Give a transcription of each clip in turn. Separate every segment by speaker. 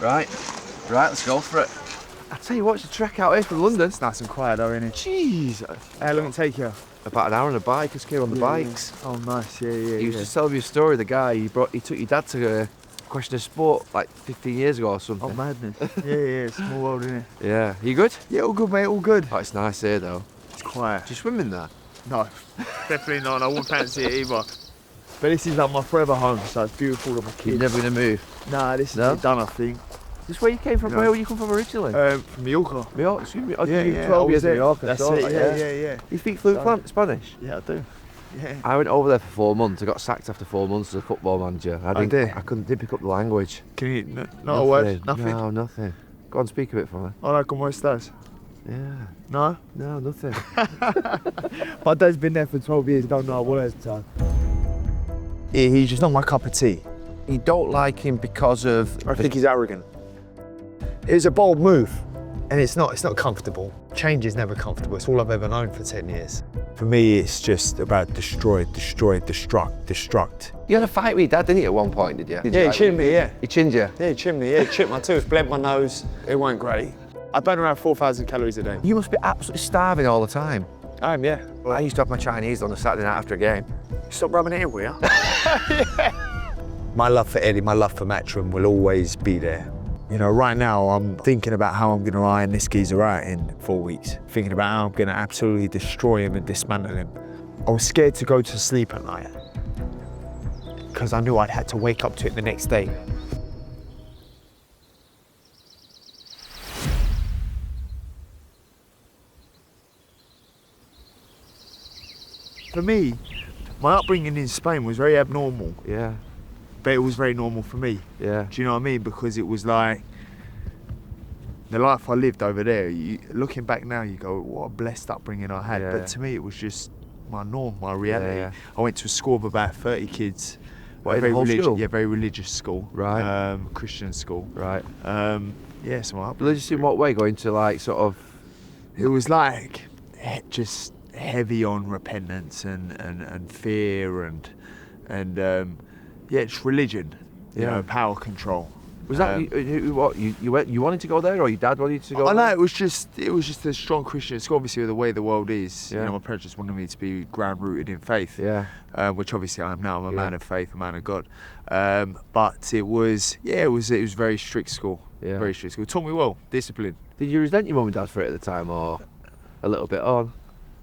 Speaker 1: Right, let's go for it. I tell you what, it's a trek out here from London.
Speaker 2: It's nice and quiet though, isn't it?
Speaker 1: Jeez.
Speaker 2: How long did it take you?
Speaker 1: About an hour on a bike, us came on the bikes.
Speaker 2: Oh, nice, yeah.
Speaker 1: He was just telling me a story, the guy, he took your dad to Question of Sport like 15 years ago or something.
Speaker 2: Oh, madness. yeah, small world, isn't it?
Speaker 1: Yeah. You good?
Speaker 2: Yeah, all good, mate, all good.
Speaker 1: Oh, it's nice here though.
Speaker 2: It's quiet.
Speaker 1: Do you swim in there?
Speaker 2: No, definitely not, and I wouldn't fancy it either. But this is like my forever home, so it's beautiful with my kids.
Speaker 1: You're never going to move?
Speaker 2: Nah, this is it done, I think.
Speaker 1: This is where you came from?
Speaker 2: No.
Speaker 1: Where you come from originally?
Speaker 2: From Mallorca.
Speaker 1: Mallorca, excuse me. Oh,
Speaker 2: Yeah,
Speaker 1: you
Speaker 2: yeah,
Speaker 1: 12 years in
Speaker 2: it.
Speaker 1: Mallorca.
Speaker 2: That's
Speaker 1: so,
Speaker 2: it, yeah.
Speaker 1: You speak fluent Spanish?
Speaker 2: Yeah, I do. Yeah.
Speaker 1: I went over there for 4 months. I got sacked after 4 months as a football manager. I didn't pick up the language.
Speaker 2: Can you, not a word? Nothing?
Speaker 1: No, nothing. Go on, speak a bit for me.
Speaker 2: Hola, ¿cómo estás?
Speaker 1: Yeah.
Speaker 2: No?
Speaker 1: No, nothing.
Speaker 2: My dad's been there for 12 years, don't know what it's done. He's just not my cup of tea.
Speaker 1: You don't like him because of...
Speaker 2: I think he's arrogant. It was a bold move, and it's not comfortable. Change is never comfortable. It's all I've ever known for 10 years. For me, it's just about destroy, destruct.
Speaker 1: You had a fight with your dad, didn't you, at one point, did you?
Speaker 2: Yeah, he chinned me, yeah.
Speaker 1: He chinned you?
Speaker 2: Yeah, he chinned me, yeah. Chipped my tooth, bled my nose. It weren't great. I burn around 4,000 calories a day.
Speaker 1: You must be absolutely starving all the time.
Speaker 2: I am, yeah.
Speaker 1: Well, I used to have my Chinese on a Saturday night after a game.
Speaker 2: Stop rubbing it in, will you? My love for Eddie, my love for Matchroom will always be there. You know, right now I'm thinking about how I'm going to iron this geezer out in 4 weeks. Thinking about how I'm going to absolutely destroy him and dismantle him. I was scared to go to sleep at night because I knew I'd had to wake up to it the next day. For me, my upbringing in Spain was very abnormal.
Speaker 1: Yeah.
Speaker 2: But it was very normal for me.
Speaker 1: Yeah.
Speaker 2: Do you know what I mean? Because it was like the life I lived over there. Looking back now, you go, what a blessed upbringing I had.
Speaker 1: Yeah.
Speaker 2: But to me, it was just my norm, my reality.
Speaker 1: Yeah.
Speaker 2: I went to a school of about 30 kids.
Speaker 1: What, in the whole school?
Speaker 2: Yeah, very religious school.
Speaker 1: Right.
Speaker 2: Christian school.
Speaker 1: Right.
Speaker 2: Yeah, so my upbringing.
Speaker 1: Religious in what way? Going to like sort of...
Speaker 2: It was like just heavy on repentance and fear and yeah, it's religion. You know, power control.
Speaker 1: Was that what you wanted to go there, or your dad wanted you to go?
Speaker 2: I know, it was just a strong Christian school. Obviously, the way the world is,
Speaker 1: Yeah.
Speaker 2: you know, my parents just wanted me to be ground rooted in faith.
Speaker 1: Yeah.
Speaker 2: Which obviously I am now. I'm a
Speaker 1: Yeah.
Speaker 2: man of faith, a man of God. But it was very strict school.
Speaker 1: Yeah.
Speaker 2: Very strict school. It taught me well, discipline.
Speaker 1: Did you resent your mum and dad for it at the time, or a little bit on?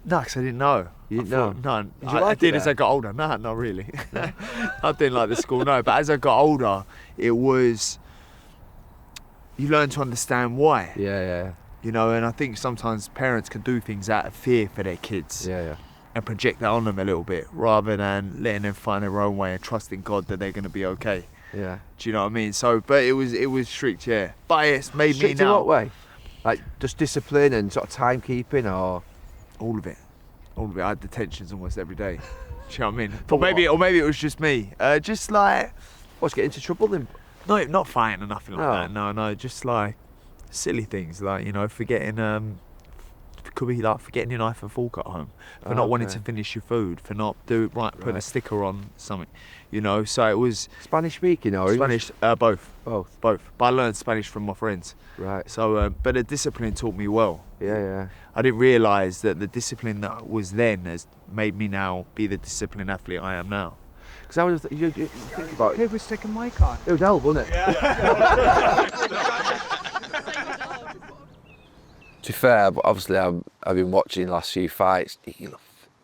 Speaker 2: No, because I didn't know.
Speaker 1: You didn't know?
Speaker 2: No,
Speaker 1: Did you
Speaker 2: I
Speaker 1: like it
Speaker 2: did as
Speaker 1: there?
Speaker 2: I got older. No, not really. I didn't like the school, no. But as I got older, it was, you learn to understand why.
Speaker 1: Yeah.
Speaker 2: You know, and I think sometimes parents can do things out of fear for their kids
Speaker 1: Yeah.
Speaker 2: and project that on them a little bit, rather than letting them find their own way and trusting God that they're going to be okay.
Speaker 1: Yeah.
Speaker 2: Do you know what I mean? So, but it was strict, yeah. But it's made
Speaker 1: Strict
Speaker 2: me
Speaker 1: in
Speaker 2: now.
Speaker 1: what way? Like just discipline and sort of timekeeping, or?
Speaker 2: All of it. I had detentions almost every day. Do you know what I mean?
Speaker 1: For
Speaker 2: Or maybe it was just me. Just like,
Speaker 1: What's getting into trouble then?
Speaker 2: no, not fighting or nothing like
Speaker 1: No.
Speaker 2: that. No, just like silly things, like, you know, forgetting. Could be like forgetting your knife and fork at home, for not wanting
Speaker 1: Okay.
Speaker 2: to finish your food, for not putting a sticker on something, you know. So it was
Speaker 1: Spanish speaking or English?
Speaker 2: Spanish, both.
Speaker 1: Both.
Speaker 2: But I learned Spanish from my friends.
Speaker 1: Right.
Speaker 2: So, but the discipline taught me well.
Speaker 1: Yeah.
Speaker 2: I didn't realise that the discipline that was then has made me now be the disciplined athlete I am now.
Speaker 1: Because I was you think about it.
Speaker 3: Who was taking my car?
Speaker 1: It was hell, wasn't it? To be fair, but obviously I've been watching the last few fights. You look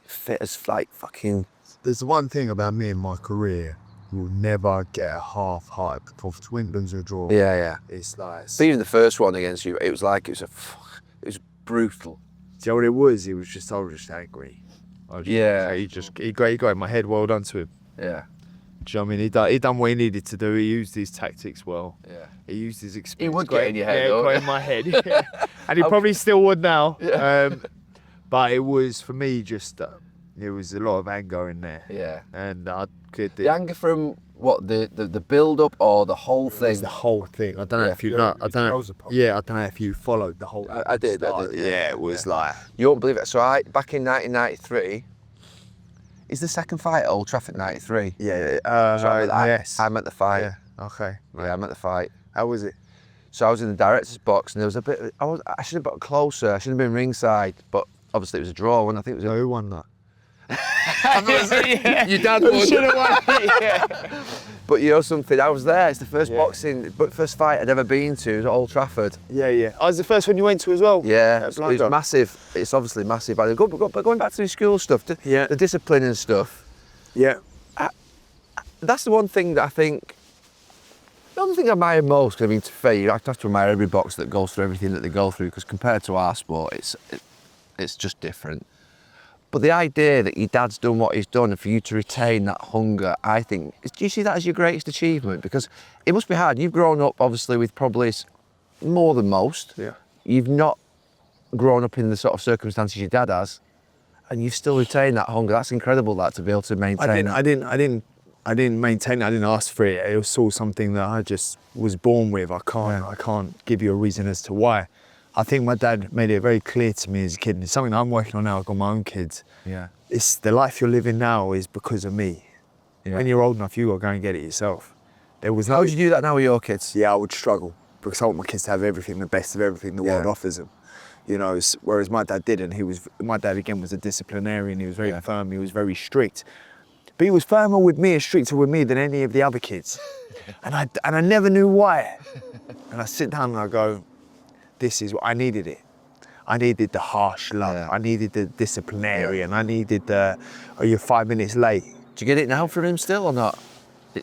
Speaker 1: fit as like fucking.
Speaker 4: There's one thing about me in my career, you'll never get a half-hearted performance. Win, lose or draw.
Speaker 1: Yeah.
Speaker 4: It's like,
Speaker 1: But even the first one against you, it was brutal.
Speaker 2: Do you know what it was? I was just angry.
Speaker 1: Yeah.
Speaker 2: He got in my head. Well done to him.
Speaker 1: Yeah.
Speaker 2: Do you know what I mean? He done what he needed to do. He used his tactics well.
Speaker 1: Yeah.
Speaker 2: He used his experience.
Speaker 1: would get in your head,
Speaker 2: Yeah,
Speaker 1: though.
Speaker 2: got in my head. Yeah. And he probably still would now.
Speaker 1: Yeah.
Speaker 2: But it was, for me, just there was a lot of anger in there.
Speaker 1: Yeah.
Speaker 2: And I could.
Speaker 1: The anger from what the build up or the whole
Speaker 2: It was
Speaker 1: thing.
Speaker 2: the whole thing. I don't know
Speaker 1: Yeah.
Speaker 2: if you know. I don't know.
Speaker 4: was a part.
Speaker 2: Yeah, I don't know if you followed the whole.
Speaker 1: I did.
Speaker 2: Yeah, it was like.
Speaker 1: You won't believe it. So back in 1993, is the second fight at Old Trafford 93?
Speaker 2: Yeah.
Speaker 1: So
Speaker 2: Yes.
Speaker 1: I'm at the fight.
Speaker 2: Yeah. Okay.
Speaker 1: Yeah, I'm at the fight.
Speaker 2: How was it?
Speaker 1: So I was in the director's box, and there was a bit. I should have got closer. I should have been ringside, but obviously it was a draw. And I think it was.
Speaker 4: Who won that?
Speaker 1: Your dad won. But you know something, I was there. It's the first first fight I'd ever been to. It was at Old Trafford.
Speaker 2: Yeah. Oh, was the first one you went to as well?
Speaker 1: Yeah, it was massive. It's obviously massive. But going back to the school stuff, the discipline and stuff.
Speaker 2: Yeah.
Speaker 1: That's the one thing that I think. The only thing I admire most, I mean, to fair, you have to admire every boxer that goes through everything that they go through, because compared to our sport, it's just different. But the idea that your dad's done what he's done, and for you to retain that hunger, I think, do you see that as your greatest achievement? Because it must be hard. You've grown up, obviously, with probably more than most.
Speaker 2: Yeah.
Speaker 1: You've not grown up in the sort of circumstances your dad has, and you've still retained that hunger. That's incredible, that, to be able to maintain
Speaker 2: I didn't maintain it. I didn't ask for it. It was all something that I just was born with. I can't give you a reason as to why. I think my dad made it very clear to me as a kid, and it's something I'm working on now. I've got my own kids.
Speaker 1: Yeah.
Speaker 2: It's the life you're living now is because of me. Yeah. When you're old enough, you got to go and get it yourself. There was
Speaker 1: How would you do that now with your kids?
Speaker 2: Yeah, I would struggle, because I want my kids to have everything, the best of everything the world offers them. You know, whereas my dad didn't. My dad again was a disciplinarian. He was very firm. He was very strict. But he was firmer with me and stricter with me than any of the other kids. And I never knew why. And I sit down and I go, this is what I needed it. I needed the harsh love. Yeah. I needed the disciplinarian. I needed the, you're 5 minutes late.
Speaker 1: Do you get it now from him still or not?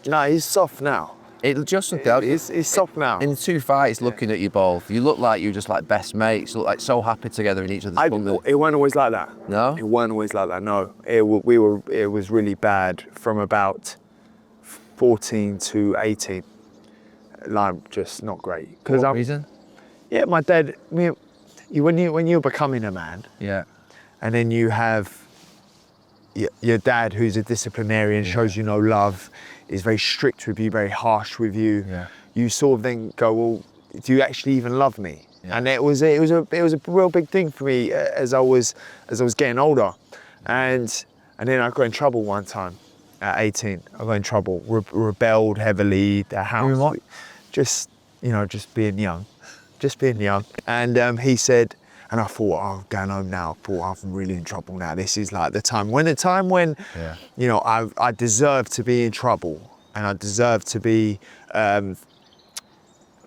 Speaker 2: No, he's soft now. He's soft now.
Speaker 1: In 2 fights, looking at you both, you look like you're just like best mates. You look like so happy together in each other's company.
Speaker 2: It weren't always like that.
Speaker 1: No?
Speaker 2: It weren't always like that, no. It was really bad from about 14 to 18. Like, just not great.
Speaker 1: What reason?
Speaker 2: Yeah, my dad, when you're becoming a man, and then you have your dad, who's a disciplinarian, shows you no love, is very strict with you, very harsh with you. Yeah. You sort of then go, well, do you actually even love me? Yeah. And it was a real big thing for me as I was getting older, and then I got in trouble one time at 18. I got in trouble, rebelled heavily. The house, just being young. And he said, and I thought, I'm going home now. I thought, I'm really in trouble now. This is like the time when you know, I deserve to be in trouble and I deserve to be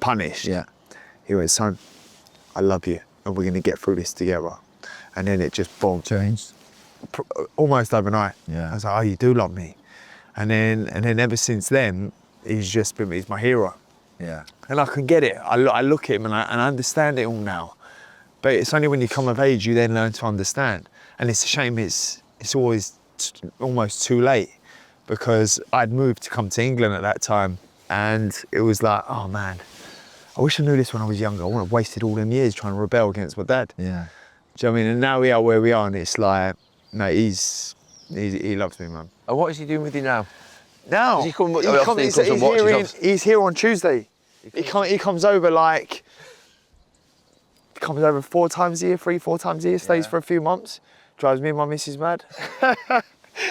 Speaker 2: punished. Yeah. He went, son, I love you and we're going to get through this together. And then it just boom.
Speaker 1: Changed.
Speaker 2: Almost overnight.
Speaker 1: Yeah.
Speaker 2: I was like, oh, you do love me. And then ever since then, he's my hero.
Speaker 1: Yeah.
Speaker 2: And I can get it. I look at him and I understand it all now. But it's only when you come of age you then learn to understand. And it's a shame it's always almost too late, because I'd moved to come to England at that time, and it was like, oh man, I wish I knew this when I was younger. I wouldn't have wasted all them years trying to rebel against my dad. Yeah. Do you know what I mean? And now we are where we are, and it's like, no, he loves me, man.
Speaker 1: And what is he doing with you now?
Speaker 2: Now, he's here on Tuesday. He comes over like, he comes over 4 times a year, 4 times a year, stays for a few months. Drives me and my missus mad.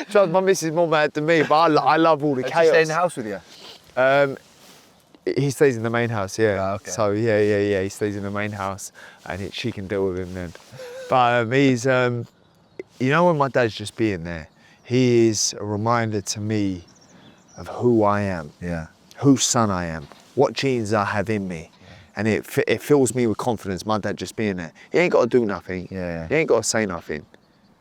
Speaker 2: Drives my missus more mad than me, but I love all the chaos.
Speaker 1: Does he stay in the house with you?
Speaker 2: He stays in the main house, yeah.
Speaker 1: Oh, okay.
Speaker 2: So yeah, he stays in the main house, and she can deal with him then. But he's, you know, when my dad's just being there, he is a reminder to me of who I am, whose son I am, what genes I have in me. And it fills me with confidence, my dad just being there. He ain't got to do nothing. He ain't got to say nothing.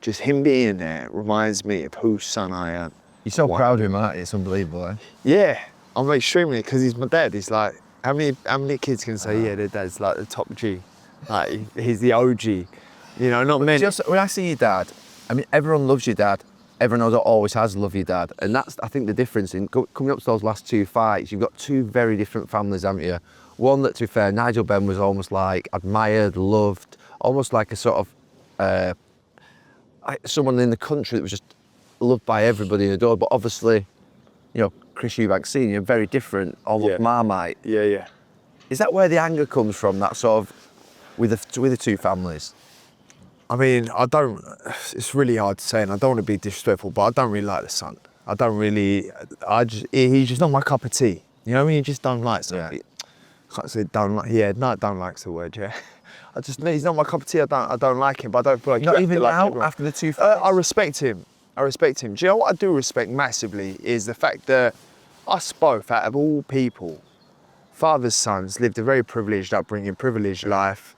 Speaker 2: Just him being there reminds me of whose son I am.
Speaker 1: You're so proud of him, aren't you? It's unbelievable, eh?
Speaker 2: Yeah, I'm extremely, because he's my dad. He's like, how many kids can say, yeah, their dad's like the top G? Like, he's the OG. You know, not many.
Speaker 1: Just, when I see your dad, I mean, everyone loves your dad. Everyone always has loved your dad. And that's, I think, the difference in coming up to those last 2 fights. You've got 2 very different families, haven't you? One that, to be fair, Nigel Benn was almost like admired, loved, almost like a sort of someone in the country that was just loved by everybody and adored. But obviously, you know, Chris Eubank Sr, very different, almost Marmite.
Speaker 2: Yeah.
Speaker 1: Is that where the anger comes from? That sort of with the 2 families?
Speaker 2: I mean, it's really hard to say, and I don't want to be disrespectful, but I don't really like the son. He's just not my cup of tea. You know when you just don't like something? can't say don't like. Yeah, no, don't like's the word. Yeah, he's not my cup of tea. I don't like him, but I don't feel like
Speaker 1: Not
Speaker 2: you have
Speaker 1: even
Speaker 2: to like
Speaker 1: now,
Speaker 2: everyone.
Speaker 1: after the 2 fights?
Speaker 2: I respect him. Do you know what I do respect massively is the fact that us both, out of all people, father's sons, lived a very privileged upbringing, privileged life.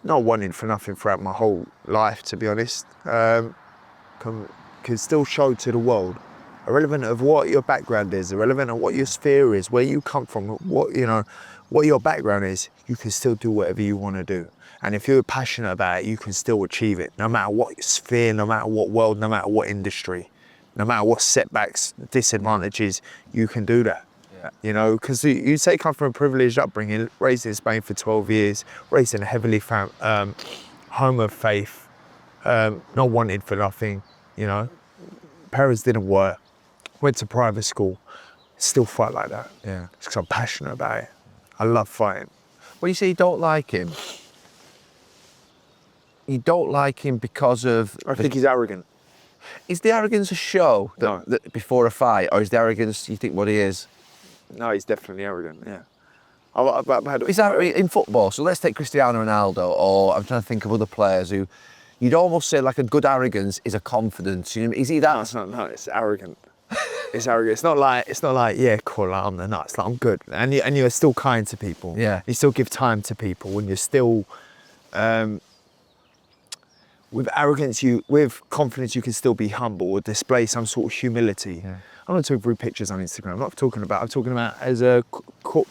Speaker 2: Not wanting for nothing throughout my whole life, to be honest. Can still show to the world, irrelevant of what your background is, irrelevant of what your sphere is, where you come from, what your background is, you can still do whatever you want to do. And if you're passionate about it, you can still achieve it, no matter what sphere, no matter what world, no matter what industry, no matter what setbacks, disadvantages, you can do that.
Speaker 1: Yeah.
Speaker 2: You know, because you say come from a privileged upbringing, raised in Spain for 12 years, raised in a heavily home of faith, not wanted for nothing, you know. Parents didn't work, went to private school, still fight like that.
Speaker 1: Yeah.
Speaker 2: Because I'm passionate about it. I love fighting.
Speaker 1: When you say you don't like him, you don't like him because of...
Speaker 2: I think he's arrogant.
Speaker 1: Is the arrogance a show
Speaker 2: No.
Speaker 1: that before a fight, or is the arrogance you think what he is?
Speaker 2: No, he's definitely arrogant, yeah.
Speaker 1: Is that in football? So let's take Cristiano Ronaldo, or I'm trying to think of other players who you'd almost say like a good arrogance is a confidence. You know, is he that?
Speaker 2: No, it's arrogant. It's arrogant. It's not like, yeah, cool, like, I'm the nuts, like I'm good. And you're still kind to people.
Speaker 1: Yeah.
Speaker 2: You still give time to people, and you're still with arrogance, with confidence, you can still be humble or display some sort of humility.
Speaker 1: Yeah.
Speaker 2: I'm not talking through pictures on Instagram. I'm talking about as a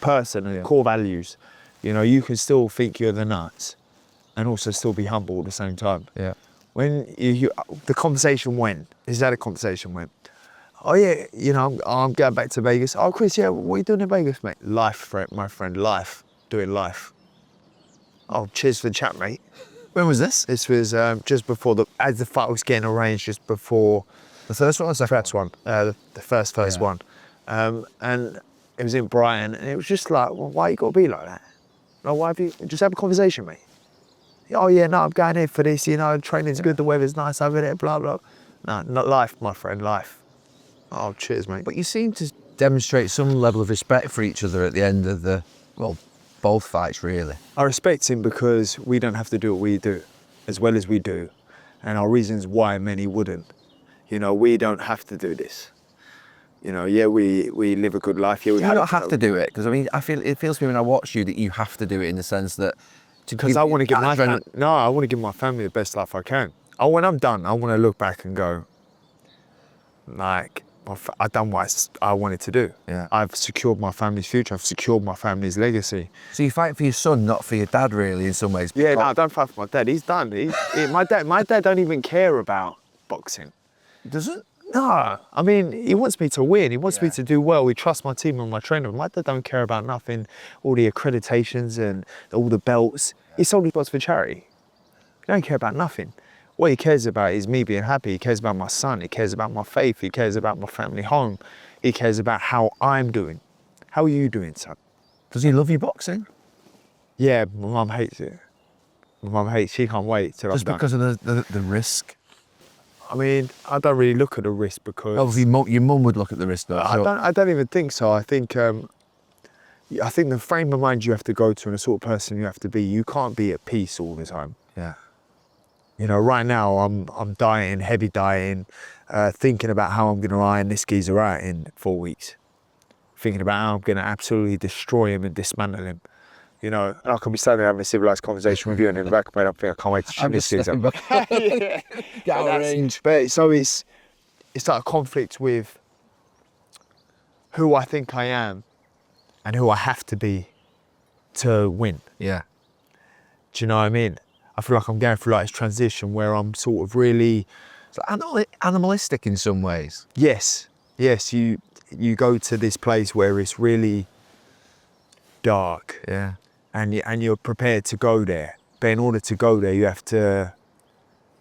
Speaker 2: person and core values. You know, you can still think you're the nuts and also still be humble at the same time.
Speaker 1: Yeah.
Speaker 2: When the conversation went, is that a conversation went? Oh yeah, you know, I'm going back to Vegas. Oh Chris, yeah, what are you doing in Vegas, mate? Life, my friend, life, doing life. Oh, cheers for the chat, mate.
Speaker 1: When was this?
Speaker 2: This was just before as the fight was getting arranged, just before
Speaker 1: The first one or the second
Speaker 2: first one, the first
Speaker 1: Yeah.
Speaker 2: one. And it was in Brighton, and it was just like, well, why you got to be like that? Like, why have you, just have a conversation, mate. Oh yeah, no, I'm going here for this, you know, training's good, the weather's nice over there, blah, blah. No, not life, my friend, life. Oh, cheers, mate.
Speaker 1: But you seem to demonstrate some level of respect for each other at the end of both fights, really.
Speaker 2: I respect him because we don't have to do what we do as well as we do, and our reasons why many wouldn't. You know, we don't have to do this. You know, yeah, we live a good life. Yeah, we
Speaker 1: You don't have to do it, because I mean, it feels to me when I watch you that you have to do it in the sense that...
Speaker 2: Because I want to give I want to give my family the best life I can. When I'm done, I want to look back and go, like, I've done what I wanted to do.
Speaker 1: Yeah.
Speaker 2: I've secured my family's future. I've secured my family's legacy.
Speaker 1: So you fight for your son, not for your dad, really, in some ways.
Speaker 2: Yeah, no, I don't fight for my dad. He's done. My dad don't even care about boxing.
Speaker 1: Doesn't?
Speaker 2: No, I mean, he wants me to win. He wants me
Speaker 1: Yeah.
Speaker 2: to do well. He trusts my team and my trainer. My dad don't care about nothing, all the accreditations and all the belts. He solely fights for charity. He don't care about nothing. What he cares about is me being happy. He cares about my son. He cares about my faith. He cares about my family home. He cares about how I'm doing. How are you doing, son?
Speaker 1: Does he love you boxing?
Speaker 2: Yeah, my mum hates it. My mum hates. She can't wait till
Speaker 1: Just
Speaker 2: I'm done.
Speaker 1: because of the risk?
Speaker 2: I mean, I don't really look at the risk because
Speaker 1: Obviously, your mum would look at the risk, though. So.
Speaker 2: I don't even think so. I think the frame of mind you have to go to and the sort of person you have to be, you can't be at peace all the time.
Speaker 1: Yeah.
Speaker 2: You know, right now I'm dieting, heavy dieting, thinking about how I'm going to iron this geezer out in 4 weeks. Thinking about how I'm going to absolutely destroy him and dismantle him. You know, and I can be standing having a civilised conversation with you, and in the back of my head, I can't wait to shoot this geezer.
Speaker 1: Get out of range.
Speaker 2: But so it's like a conflict with who I think I am and who I have to be to win.
Speaker 1: Yeah.
Speaker 2: Do you know what I mean? I feel like I'm going through like this transition where I'm sort of really...
Speaker 1: So animalistic in some ways.
Speaker 2: Yes, you go to this place where it's really dark.
Speaker 1: Yeah.
Speaker 2: And you're prepared to go there. But in order to go there, you have to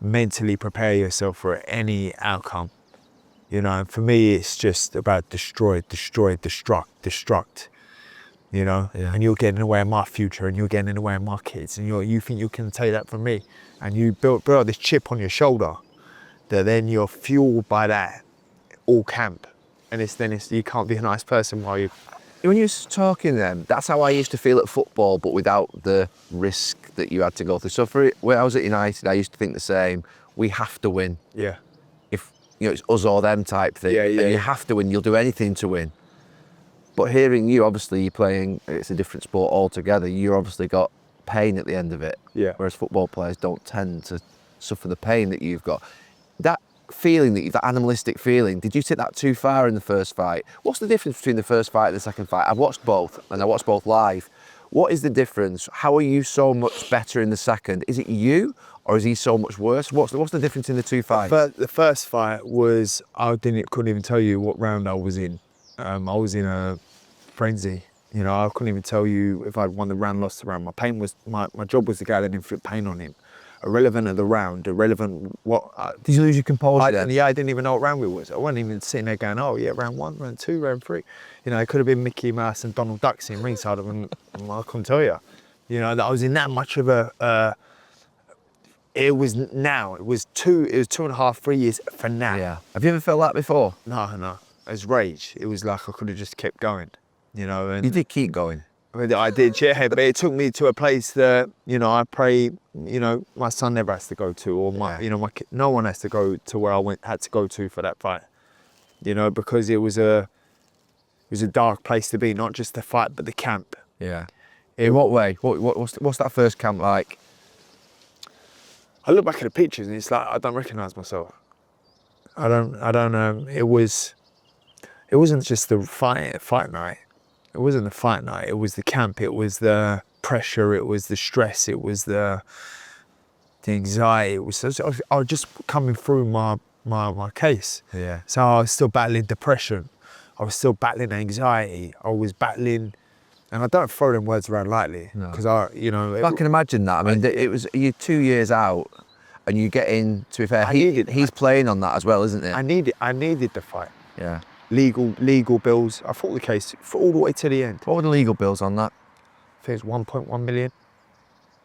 Speaker 2: mentally prepare yourself for any outcome. You know, and for me, it's just about destroy, destruct. You know,
Speaker 1: Yeah.
Speaker 2: and you're getting in the way of my future, and you're getting in the way of my kids, and you think you can take that from me, and you build up this chip on your shoulder, that then you're fueled by that all camp, and you can't be a nice person while you
Speaker 1: When you was talking then, that's how I used to feel at football, but without the risk that you had to go through. So when I was at United, I used to think the same. We have to win.
Speaker 2: Yeah.
Speaker 1: If it's us or them type thing.
Speaker 2: Yeah,
Speaker 1: and you have to win. You'll do anything to win. But hearing you, obviously, you're playing. It's a different sport altogether. You obviously got pain at the end of it.
Speaker 2: Yeah.
Speaker 1: Whereas football players don't tend to suffer the pain that you've got. That feeling, that animalistic feeling, did you take that too far in the first fight? What's the difference between the first fight and the second fight? I've watched both, and I watched both live. What is the difference? How are you so much better in the second? Is it you, or is he so much worse? What's the difference in the two fights?
Speaker 2: The first fight was, couldn't even tell you what round I was in. I was in a frenzy. You know, I couldn't even tell you if I'd won the round, lost the round. My job was to go out and inflict pain on him. Irrelevant of the round, irrelevant what.
Speaker 1: Did you lose your composure then?
Speaker 2: Yeah, I didn't even know what round we was. I wasn't even sitting there going, oh yeah, round 1, round 2, round 3. You know, it could have been Mickey Mouse and Donald Duck sitting ringside, and I couldn't tell you. You know, that I was in that much of a. It was 2.5, 3 years for now.
Speaker 1: Yeah. Have you ever felt that before?
Speaker 2: No. It was rage. It was like I could have just kept going. You know, and
Speaker 1: You did keep going.
Speaker 2: I did, yeah, but it took me to a place that, you know, I pray, you know, my son never has to go to, or no one has to go to where had to go to for that fight, you know, because it was a dark place to be, not just the fight, but the camp.
Speaker 1: Yeah. In what way? What's that first camp like?
Speaker 2: I look back at the pictures and it's like, I don't recognise myself. It wasn't just the fight night. It wasn't the fight night, it was the camp, it was the pressure, it was the stress, it was the anxiety. I was just coming through my case.
Speaker 1: Yeah.
Speaker 2: So I was still battling depression. I was still battling anxiety. I was battling, and I don't throw them words around lightly, because I
Speaker 1: can imagine that. I mean, it was, you're 2 years out, and you get in, to be fair, he's playing on that as well, isn't it?
Speaker 2: I needed the fight.
Speaker 1: Yeah.
Speaker 2: Legal bills. I fought the case for all the way to the end.
Speaker 1: What were the legal bills on that?
Speaker 2: I think it was 1.1 million.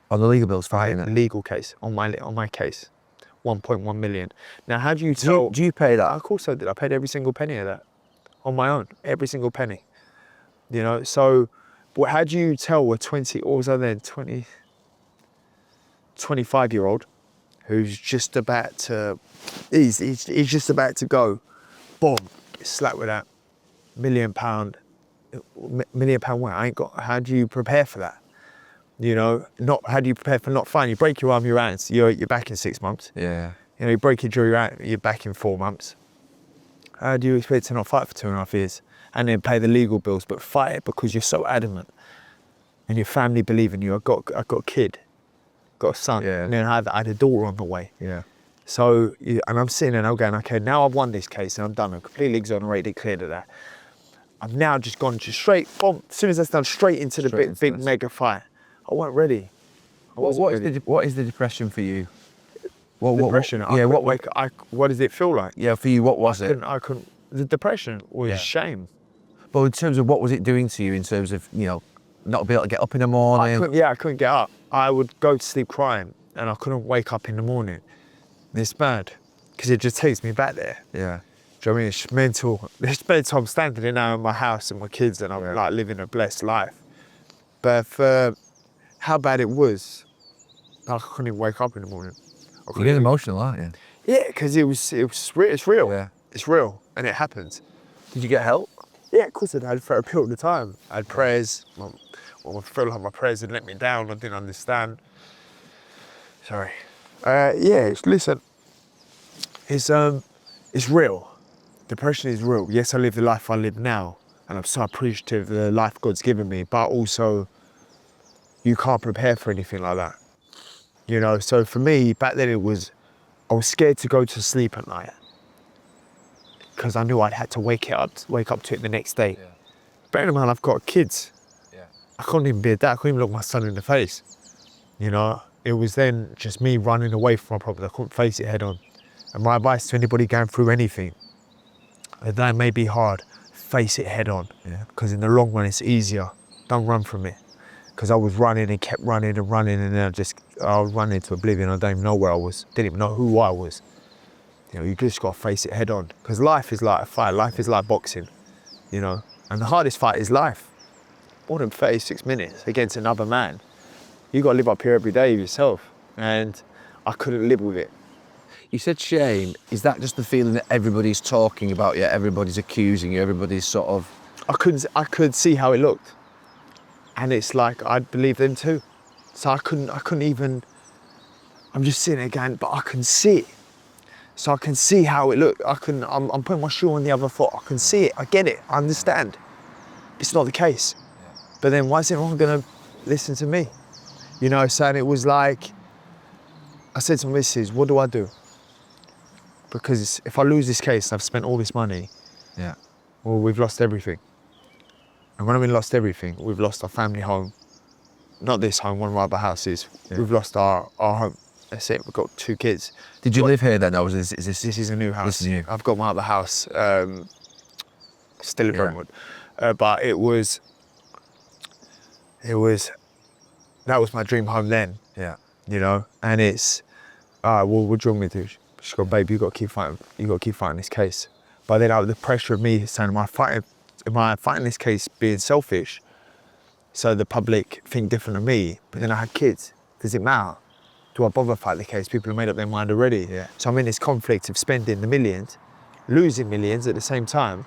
Speaker 1: On the legal bills fighting it?
Speaker 2: Legal case, on my case. 1.1 million. Now, how do you tell?
Speaker 1: Do you pay that?
Speaker 2: Of course I did. I paid every single penny of that on my own. Every single penny. You know, so how do you tell a 25-year-old who's just about to, he's just about to go, boom, slap with that £1 million weight. I ain't got, how do you prepare for that? You know, how do you prepare for not fighting? You break your arm, your hands, you're back in 6 months.
Speaker 1: Yeah.
Speaker 2: You know, you break your jaw, you're back in 4 months. How do you expect to not fight for 2.5 years and then pay the legal bills, but fight it because you're so adamant and your family believe in you? I've got a kid, got a son, and then I had a daughter on the way.
Speaker 1: Yeah.
Speaker 2: So, and I'm sitting there and I'm going, okay, now I've won this case and I'm done. I'm completely exonerated, cleared of that. I've now just gone straight, boom, as soon as that's done, straight into the big mega fight. I wasn't ready.
Speaker 1: What is the depression for you?
Speaker 2: Depression. What does it feel like?
Speaker 1: Yeah, for you, what was it?
Speaker 2: I couldn't. The depression was shame.
Speaker 1: But in terms of what was it doing to you, in terms of, you know, not be able to get up in the morning?
Speaker 2: I couldn't get up. I would go to sleep crying, and I couldn't wake up in the morning. It's bad, because it just takes me back there.
Speaker 1: Yeah.
Speaker 2: Do you know what I mean? It's mental. It's mental. I'm standing there now in my house and my kids, and I'm like living a blessed life. But for how bad it was, I couldn't even wake up in the morning.
Speaker 1: You get emotional, aren't you?
Speaker 2: Yeah, because it's real.
Speaker 1: Yeah.
Speaker 2: It's real, and it happens.
Speaker 1: Did you get help?
Speaker 2: Yeah, of course I had therapy all the time. I had prayers. I felt like my prayers had let me down. I didn't understand. Sorry. Listen. It's real. Depression is real. Yes, I live the life I live now, and I'm so appreciative of the life God's given me. But also, you can't prepare for anything like that. You know. So for me, back then I was scared to go to sleep at night because I knew I'd had to wake up to it the next day. Yeah. Bearing in mind, I've got kids. Yeah. I couldn't even be a dad. I couldn't even look my son in the face. You know, it was then just me running away from my problem. I couldn't face it head on. And my advice to anybody going through anything, that may be hard, face it head on. Yeah. Because in the long run, it's easier. Don't run from it. Because I was running and kept running and running, and then I was running into oblivion. I don't even know where I was. Didn't even know who I was. You know, you just got to face it head on. Because life is like a fight. Life is like boxing, you know. And the hardest fight is life. More than 36 minutes against another man. You got to live up here every day yourself. And I couldn't live with it.
Speaker 1: You said shame. Is that just the feeling that everybody's talking about you, everybody's accusing you, everybody's sort of...
Speaker 2: I could see how it looked. And it's like, I'd believe them too. So I couldn't even, I'm just sitting there going, but I can see it. So I can see how it looked. I'm putting my shoe on the other foot. I can see it, I get it, I understand. It's not the case. But then why is everyone gonna listen to me? You know, so and it was like, I said to my missus, what do I do? Because if I lose this case, I've spent all this money,
Speaker 1: Yeah.
Speaker 2: well, we've lost everything. And when I mean lost everything, we've lost our family home. Not this home, one of our other houses.
Speaker 1: Yeah.
Speaker 2: We've lost our home. That's it, we've got 2 kids.
Speaker 1: Did you live here then, or is this...
Speaker 2: This is a new house.
Speaker 1: This is new.
Speaker 2: I've got my other house, still in
Speaker 1: Yeah.
Speaker 2: Brentwood. But it was, that was my dream home then,
Speaker 1: Yeah.
Speaker 2: you know? And it's, well, what do you want me to do? She's got, babe, you got to keep fighting this case. But then the pressure of me saying, am I fighting this case being selfish so the public think different of me? But then I had kids. Does it matter? Do I bother fight the case? People have made up their mind already.
Speaker 1: Yeah.
Speaker 2: So I'm in this conflict of spending the millions, losing millions at the same time,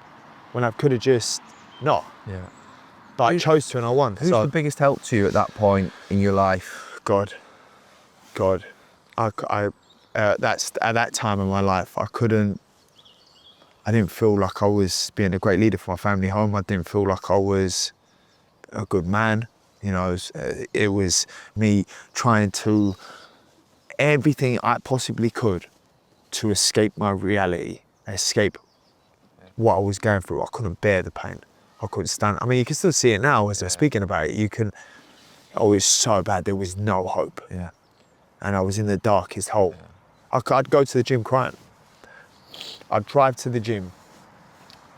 Speaker 2: when I could have just not.
Speaker 1: Yeah.
Speaker 2: But I chose to and I won.
Speaker 1: Who's the biggest help to you at that point in your life?
Speaker 2: God. That's at that time in my life, I didn't feel like I was being a great leader for my family home. I didn't feel like I was a good man. You know, it was me trying to everything I possibly could to escape my reality, escape what I was going through. I couldn't bear the pain. I couldn't stand. I mean, you can still see it now as I'm speaking about it. Oh, it was so bad. There was no hope.
Speaker 1: Yeah.
Speaker 2: And I was in the darkest hole. I'd go to the gym crying. I'd drive to the gym.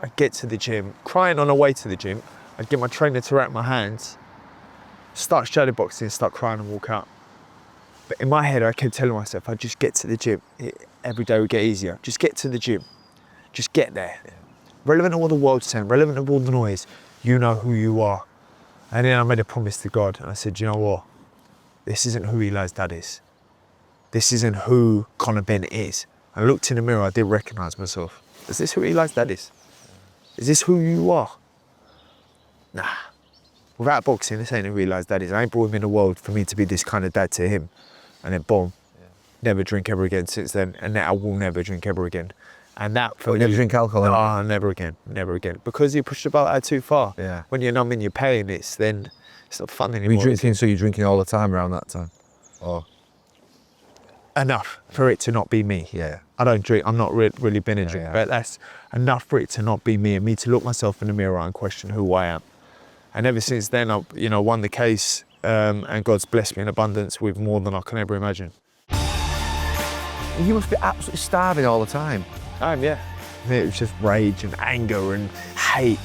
Speaker 2: I'd get to the gym, crying on the way to the gym. I'd get my trainer to wrap my hands, start shadow boxing, start crying and walk out. But in my head, I kept telling myself, I'd just get to the gym. Every day would get easier. Just get to the gym. Just get there. Yeah. Relevant to what the world's saying, relevant to all the noise, you know who you are. And then I made a promise to God, and I said, you know what? This isn't who Eli's dad is. This isn't who Conor Benn is. I looked in the mirror, I did recognise myself. Is this who Eli's dad is? Is this who you are? Nah. Without boxing, this ain't who Eli's dad is. I ain't brought him in the world for me to be this kind of dad to him. And then boom, never drink ever again since then. And now I will never drink ever again. And that for
Speaker 1: you never drink alcohol?
Speaker 2: Oh, never again. Because you push the boat out too far.
Speaker 1: Yeah.
Speaker 2: When you're numb in your pain, then it's not fun anymore.
Speaker 1: So you're drinking all the time around that time? Oh.
Speaker 2: Enough for it to not be me.
Speaker 1: Yeah.
Speaker 2: I don't drink, I'm not really been a drinker,
Speaker 1: Yeah.
Speaker 2: but that's enough for it to not be me and me to look myself in the mirror and question who I am. And ever since then, I've won the case, and God's blessed me in abundance with more than I can ever imagine.
Speaker 1: You must be absolutely starving all the time.
Speaker 2: Yeah. It was just rage and anger and hate.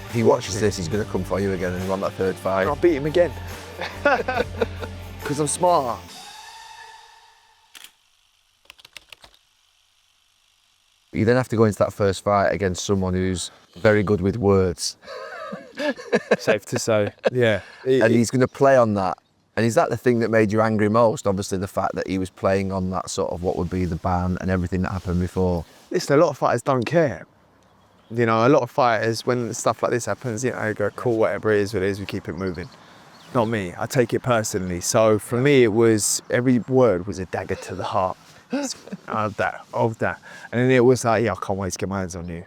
Speaker 1: If he watches this, he's going to come for you again and he want that third fight.
Speaker 2: I'll beat him again. Because I'm smarter.
Speaker 1: You then have to go into that first fight against someone who's very good with words.
Speaker 2: Safe to say, yeah.
Speaker 1: And he's going to play on that. And is that the thing that made you angry most? Obviously, the fact that he was playing on that sort of what would be the ban and everything that happened before.
Speaker 2: Listen, a lot of fighters don't care. A lot of fighters, when stuff like this happens, they go, cool, whatever it is, we keep it moving. Not me, I take it personally. So for me, it was, every word was a dagger to the heart. of that. And then it was like, I can't wait to get my hands on you.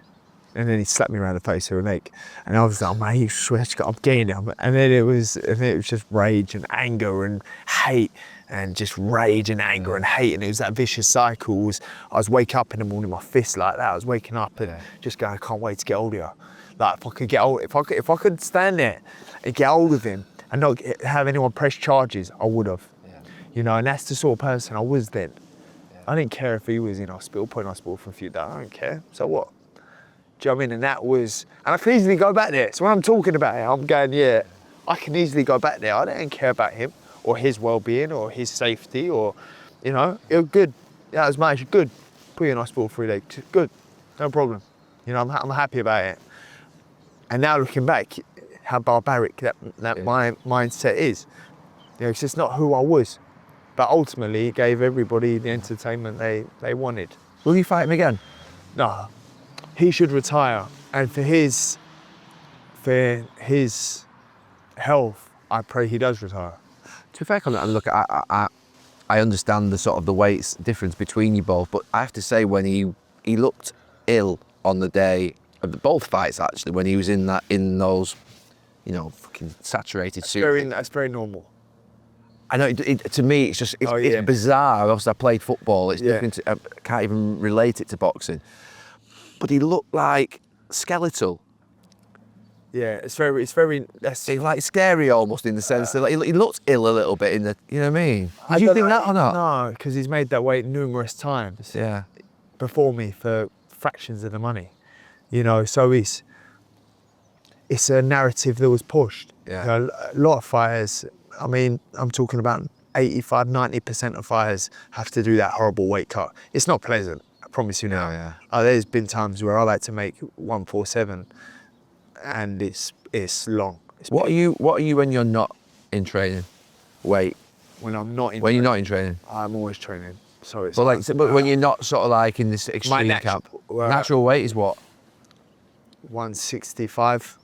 Speaker 2: And then he slapped me around the face with a leg. And I was like, mate, you swear to God, I'm getting it. And then it was just rage and anger and hate and just rage and anger and hate. And it was that vicious cycle. I was waking up in the morning, my fist like that. I was waking up and just going, I can't wait to get hold of you. Like, if I could get hold, if I could stand there and get hold of him and not have anyone press charges, I would have. And that's the sort of person I was then. I didn't care if he was in hospital, put in hospital for a few days. I don't care. So what? Do you know what I mean? And that was, and I can easily go back there. So when I'm talking about it, I'm going, I can easily go back there. I don't care about him or his well-being or his safety or, it was good. Yeah, it was much good. Put you in hospital 3 days. Good, no problem. I'm happy about it. And now looking back, how barbaric that my mindset is. You know, it's just not who I was. But ultimately, it gave everybody the entertainment they wanted.
Speaker 1: Will you fight him again?
Speaker 2: No, he should retire. And for his health, I pray he does retire.
Speaker 1: To be fair, Conor, and look, I understand the sort of the weights difference between you both, but I have to say when he looked ill on the day of both fights, actually, when he was in those, you know, fucking saturated suits.
Speaker 2: That's very normal.
Speaker 1: I know, to me, it's just, it's bizarre. Obviously, I played football. It's different. I can't even relate it to boxing. But he looked like skeletal.
Speaker 2: Yeah, it's very.
Speaker 1: It's like scary almost in the sense that he looked ill a little bit in the, you know what I mean? Did you think that or not?
Speaker 2: No, because he's made that weight numerous times.
Speaker 1: Yeah.
Speaker 2: Before me for fractions of the money, you know. So it's a narrative that was pushed.
Speaker 1: Yeah.
Speaker 2: You know, a lot of fighters. I mean, I'm talking about 85, 90% of fighters have to do that horrible weight cut. It's not pleasant, I promise you now.
Speaker 1: Yeah.
Speaker 2: There's been times where I like to make 147, and it's long.
Speaker 1: What are you when you're not in training? Weight.
Speaker 2: When I'm not in.
Speaker 1: When you're not in training.
Speaker 2: I'm always training. So it's.
Speaker 1: But when you're not sort of like in this extreme camp, natural weight is what?
Speaker 2: 165.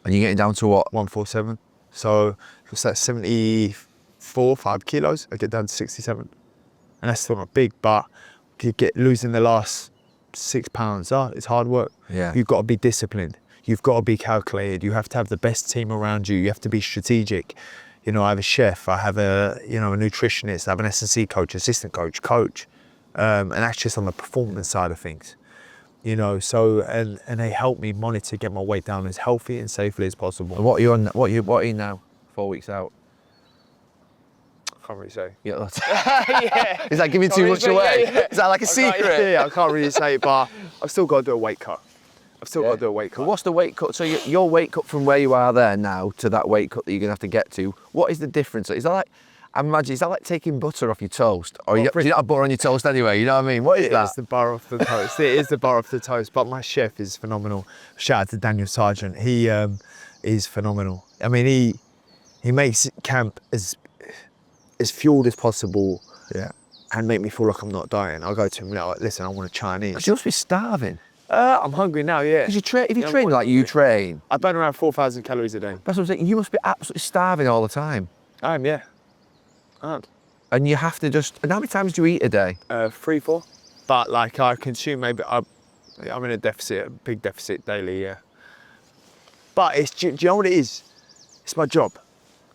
Speaker 1: And you're getting down to what?
Speaker 2: 147. So it's that 74, 5 kilos. I get down to 67, and that's still not big. But you get losing the last 6 pounds. It's hard work.
Speaker 1: Yeah.
Speaker 2: You've got to be disciplined. You've got to be calculated. You have to have the best team around you. You have to be strategic. You know, I have a chef. I have a nutritionist. I have an S&C coach, assistant coach, and that's just on the performance side of things. You know, so and they help me monitor, get my weight down as healthy and safely as possible.
Speaker 1: And what are you on? What are you now? 4 weeks out.
Speaker 2: I can't really say.
Speaker 1: Yeah. Is that giving too much away?
Speaker 2: Yeah.
Speaker 1: Is that like a secret?
Speaker 2: Yeah, I can't really say, but I've still got to do a weight cut. Got to do a weight cut.
Speaker 1: But what's the weight cut? So your weight cut from where you are there now to that weight cut that you're gonna have to get to. What is the difference? Is that like? I imagine, is that like taking butter off your toast? Or you don't have butter on your toast anyway, you know what I mean? What is that?
Speaker 2: It's the bar off the toast. It is the bar off the toast, but my chef is phenomenal. Shout out to Daniel Sargent. He is phenomenal. I mean, he makes camp as fueled as possible, and make me feel like I'm not dying. I go to him like, listen, I want a Chinese.
Speaker 1: You must be starving.
Speaker 2: I'm hungry now, yeah.
Speaker 1: Because if you train like you train.
Speaker 2: I burn around 4,000 calories a day.
Speaker 1: That's what I'm saying. You must be absolutely starving all the time.
Speaker 2: I am, yeah.
Speaker 1: And you have to just. And how many times do you eat a day?
Speaker 2: 3, 4. But like I consume I'm in a deficit, a big deficit daily, yeah. But do you know what it is? It's my job.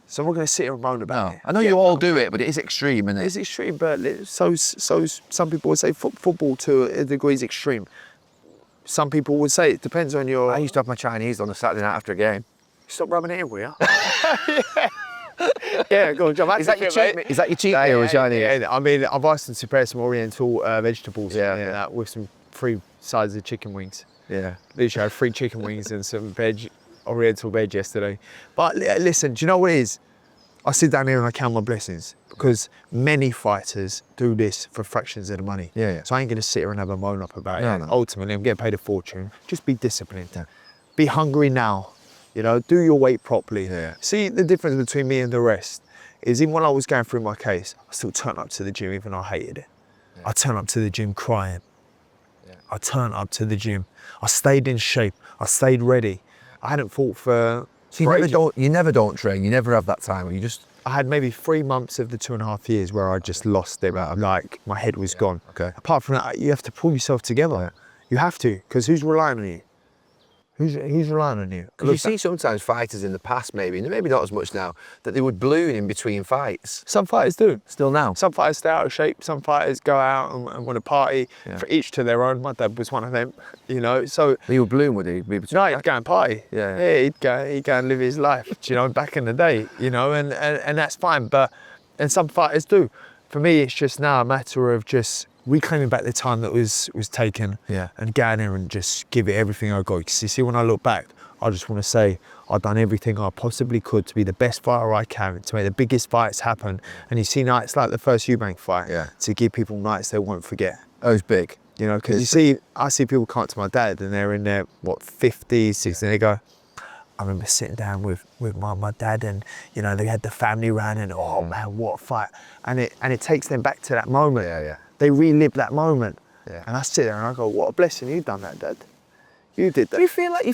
Speaker 2: So I'm not going to sit here and moan about it.
Speaker 1: I know you all do it, but it is extreme, isn't it?
Speaker 2: It's extreme, but so some people would say football to a degree is extreme. Some people would say it depends on your.
Speaker 1: I used to have my Chinese on a Saturday night after a game.
Speaker 2: Stop rubbing it in, will you? Yeah, go on, John.
Speaker 1: Is that your cheat meal, Chinese?
Speaker 2: Yeah, I mean, I've asked them to prepare some Oriental vegetables.
Speaker 1: Yeah.
Speaker 2: With some 3 sides of chicken wings.
Speaker 1: Yeah.
Speaker 2: Literally had 3 chicken wings and some Oriental veg yesterday. But listen, do you know what it is? I sit down here and I count my blessings because many fighters do this for fractions of the money.
Speaker 1: Yeah.
Speaker 2: So I ain't going to sit here and have a moan up about it.
Speaker 1: No.
Speaker 2: Ultimately, I'm getting paid a fortune. Just be disciplined. Yeah. Be hungry now. You know, do your weight properly.
Speaker 1: Yeah.
Speaker 2: See, the difference between me and the rest is even when I was going through my case, I still turned up to the gym even though I hated it. Yeah. I turned up to the gym crying. Yeah. I turned up to the gym. I stayed in shape. I stayed ready. I hadn't fought for...
Speaker 1: So you never don't train. You never have that time where you just...
Speaker 2: I had maybe 3 months of the 2.5 years where I just lost it. Like, my head was gone.
Speaker 1: Okay.
Speaker 2: Apart from that, you have to pull yourself together. Yeah. You have to, because who's relying on you? Who's relying on you?
Speaker 1: Because you see sometimes fighters in the past maybe, and maybe not as much now, that they would balloon in between fights.
Speaker 2: Some fighters do.
Speaker 1: Still now?
Speaker 2: Some fighters stay out of shape. Some fighters go out and want to party.
Speaker 1: Yeah.
Speaker 2: For each to their own. My dad was one of them, you know. So
Speaker 1: he would balloon, would he?
Speaker 2: No, he'd go and party.
Speaker 1: Yeah.
Speaker 2: He'd go and live his life, you know, back in the day, you know, and that's fine. And some fighters do. For me, it's just now a matter of just reclaiming back the time that was taken, and going there and just give it everything I got. Because you see, when I look back, I just want to say I've done everything I possibly could to be the best fighter I can, to make the biggest fights happen. And you see nights like the first Eubank fight, to give people nights they won't forget.
Speaker 1: Oh, it's big.
Speaker 2: You know, because I see people come up to my dad and they're in their, 50s, 60s, and they go, I remember sitting down with my dad, and you know, they had the family round, and oh man, what a fight. And it takes them back to that moment.
Speaker 1: Yeah.
Speaker 2: They relive that moment.
Speaker 1: Yeah.
Speaker 2: And I sit there and I go, what a blessing, you've done that, Dad. You did that.
Speaker 1: Do you feel like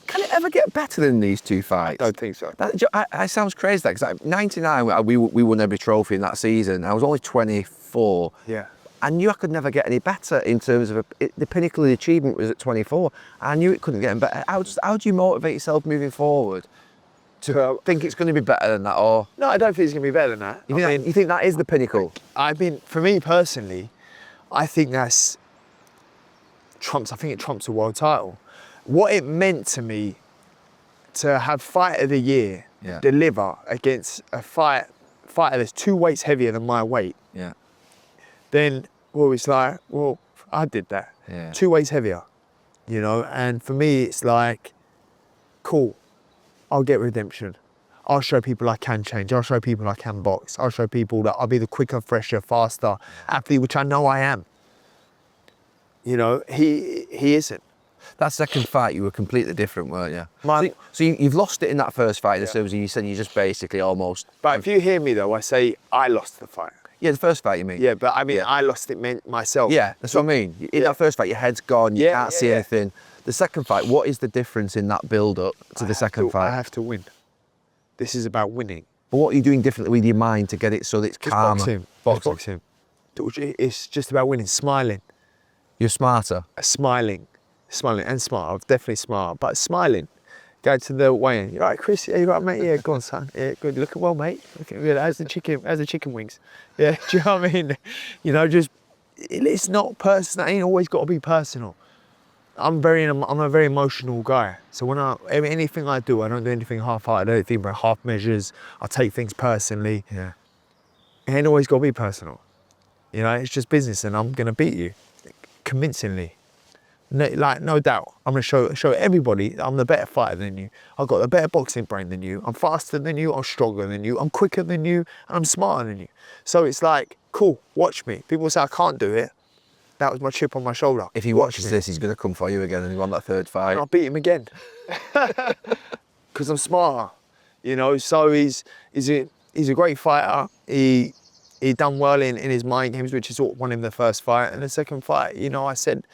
Speaker 1: can it ever get better than these two fights?
Speaker 2: I don't think so.
Speaker 1: That sounds crazy, because like 99, we won every trophy in that season. I was only 24.
Speaker 2: Yeah.
Speaker 1: I knew I could never get any better in terms of the pinnacle of the achievement was at 24. I knew it couldn't get any better. How do you motivate yourself moving forward to think it's going to be better than that? Or
Speaker 2: No, I don't think it's going to be better than that.
Speaker 1: you think that is the pinnacle?
Speaker 2: I mean, for me personally, I think that's trumps. I think it trumps a world title. What it meant to me to have fight of the year deliver against a fighter that's 2 weights heavier than my weight.
Speaker 1: Yeah.
Speaker 2: Then, well, it's like, well, I did that.
Speaker 1: Yeah.
Speaker 2: 2 weights heavier, you know? And for me, it's like, cool, I'll get redemption. I'll show people I can change. I'll show people I can box. I'll show people that I'll be the quicker, fresher, faster athlete, which I know I am. You know, he isn't.
Speaker 1: That second fight, you were completely different, weren't you?
Speaker 2: My-
Speaker 1: So you've lost it in that first fight, in the terms of you said you just basically almost...
Speaker 2: But if you hear me though, I say I lost the fight.
Speaker 1: Yeah, the first fight, you mean?
Speaker 2: Yeah, but I mean, I lost it myself.
Speaker 1: Yeah, that's what I mean. In that first fight, your head's gone, you can't see
Speaker 2: yeah.
Speaker 1: anything. The second fight, what is the difference in that build-up to the second fight?
Speaker 2: I have to win. This is about winning.
Speaker 1: But what are you doing differently with your mind to get it so that it's
Speaker 2: Just
Speaker 1: calmer?
Speaker 2: boxing. It's just about winning, smiling.
Speaker 1: You're smarter.
Speaker 2: Smiling and smart. I'm definitely smart, but smiling. Go to the weigh-in. You right, Chris? Yeah, you right, mate? Yeah, go on, son. Yeah, good. Looking well, mate. Looking good. How's the chicken wings? Yeah, do you know what I mean? You know, just it's not personal. It ain't always got to be personal. I'm a very emotional guy. So when anything I do, I don't do anything half-hearted. I don't think about half measures. I take things personally.
Speaker 1: Yeah.
Speaker 2: It ain't always got to be personal. You know, it's just business, and I'm gonna beat you convincingly. No doubt. I'm gonna show everybody that I'm the better fighter than you. I've got a better boxing brain than you. I'm faster than you. I'm stronger than you. I'm quicker than you, and I'm smarter than you. So it's like, cool, watch me. People say I can't do it. That was my chip on my shoulder.
Speaker 1: If he watches this, he's going to come for you again and he won that third fight.
Speaker 2: And I'll beat him again. Because I'm smarter. You know, so he's a great fighter. He done well in his mind games, which is what won him the first fight. And the second fight, you know, I said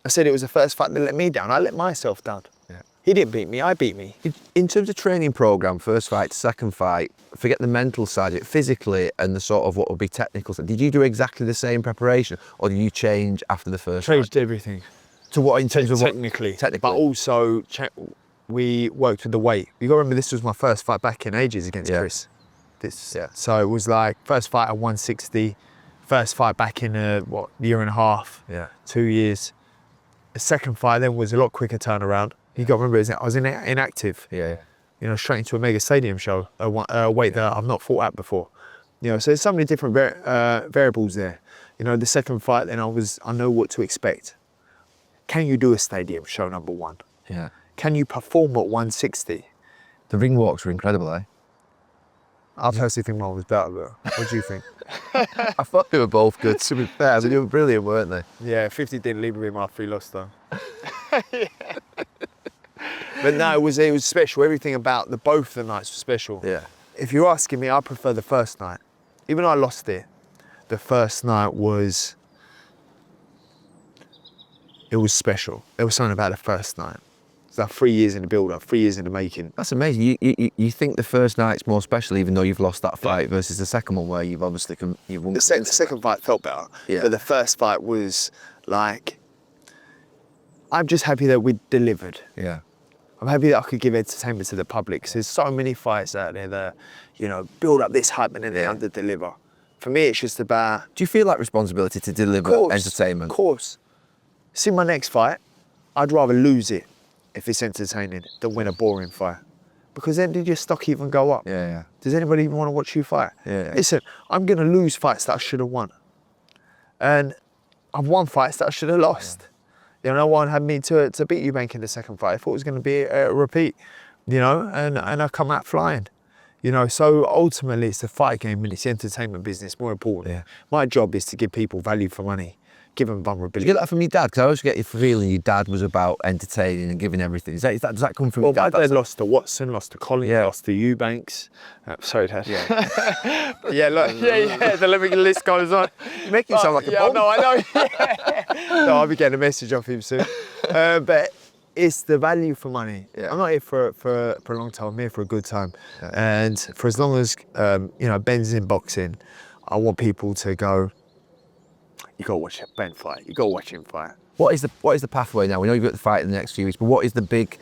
Speaker 2: it was the first fight that let me down. I let myself down.
Speaker 1: Yeah.
Speaker 2: He didn't beat me, I beat me.
Speaker 1: In terms of training program, first fight, second fight, forget the mental side of it, physically and the sort of what would be technical side. Did you do exactly the same preparation, or did you change after the first
Speaker 2: Changed
Speaker 1: fight?
Speaker 2: everything.
Speaker 1: To what, in terms of
Speaker 2: Technically.
Speaker 1: Technically.
Speaker 2: But also, we worked with the weight. You got to remember, this was my first fight back in ages against Chris. So it was like, first fight at 160, first fight back in year and a half, 2 years. The second fight then was a lot quicker turnaround. You got to remember, I was inactive.
Speaker 1: Yeah.
Speaker 2: You know, straight into a mega stadium show, a weight that I've not fought at before. You know, so there's so many different variables there. You know, the second fight, then I know what to expect. Can you do a stadium show, number one?
Speaker 1: Yeah.
Speaker 2: Can you perform at 160?
Speaker 1: The ring walks were incredible, eh?
Speaker 2: I personally think mine was better, but what do you think?
Speaker 1: I thought they were both good, to be fair. They were brilliant, weren't they?
Speaker 2: Yeah, 50 didn't leave me after he lost though. But no, it was special. Everything about both the nights was special.
Speaker 1: Yeah.
Speaker 2: If you're asking me, I prefer the first night. Even though I lost it, the first night was special. There was something about the first night. It's like 3 years in the build-up, 3 years in the making.
Speaker 1: That's amazing. You think the first night's more special, even though you've lost that fight, versus the second one where you've obviously you've won.
Speaker 2: The second fight felt better, but the first fight was like, I'm just happy that we delivered.
Speaker 1: Yeah.
Speaker 2: I'm happy that I could give entertainment to the public, because there's so many fights out there that, you know, build up this hype and then they under-deliver. For me, it's just about...
Speaker 1: Do you feel like responsibility to deliver entertainment?
Speaker 2: Of course. See my next fight, I'd rather lose it if it's entertaining than win a boring fight. Because then did your stock even go up?
Speaker 1: Yeah.
Speaker 2: Does anybody even want to watch you fight?
Speaker 1: Yeah.
Speaker 2: Listen, I'm going to lose fights that I should have won. And I've won fights that I should have lost. You know, no one had me to beat Eubank in the second fight. I thought it was going to be a repeat, you know, and I come out flying. You know, so ultimately it's the fight game and it's the entertainment business more important.
Speaker 1: Yeah.
Speaker 2: My job is to give people value for money. give them
Speaker 1: Did
Speaker 2: vulnerability.
Speaker 1: you get that from your dad? Because I always get your feeling your dad was about entertaining and giving everything. Does that come from
Speaker 2: Well,
Speaker 1: your
Speaker 2: my
Speaker 1: dad?
Speaker 2: dad lost to Watson, lost to Collins,
Speaker 1: Yeah.
Speaker 2: lost to Eubanks. Sorry, Dad. Yeah. Yeah. The list goes on.
Speaker 1: You're making it sound like a bomb.
Speaker 2: No, I know. Yeah. No, I'll be getting a message off him soon. But it's the value for money.
Speaker 1: Yeah.
Speaker 2: I'm not here for a long time. I'm here for a good time. Yeah. And for as long as Ben's in boxing, I want people to go, you got to watch Ben fight. You got to watch him fight.
Speaker 1: What is the pathway now? We know you've got the fight in the next few weeks, but what is the big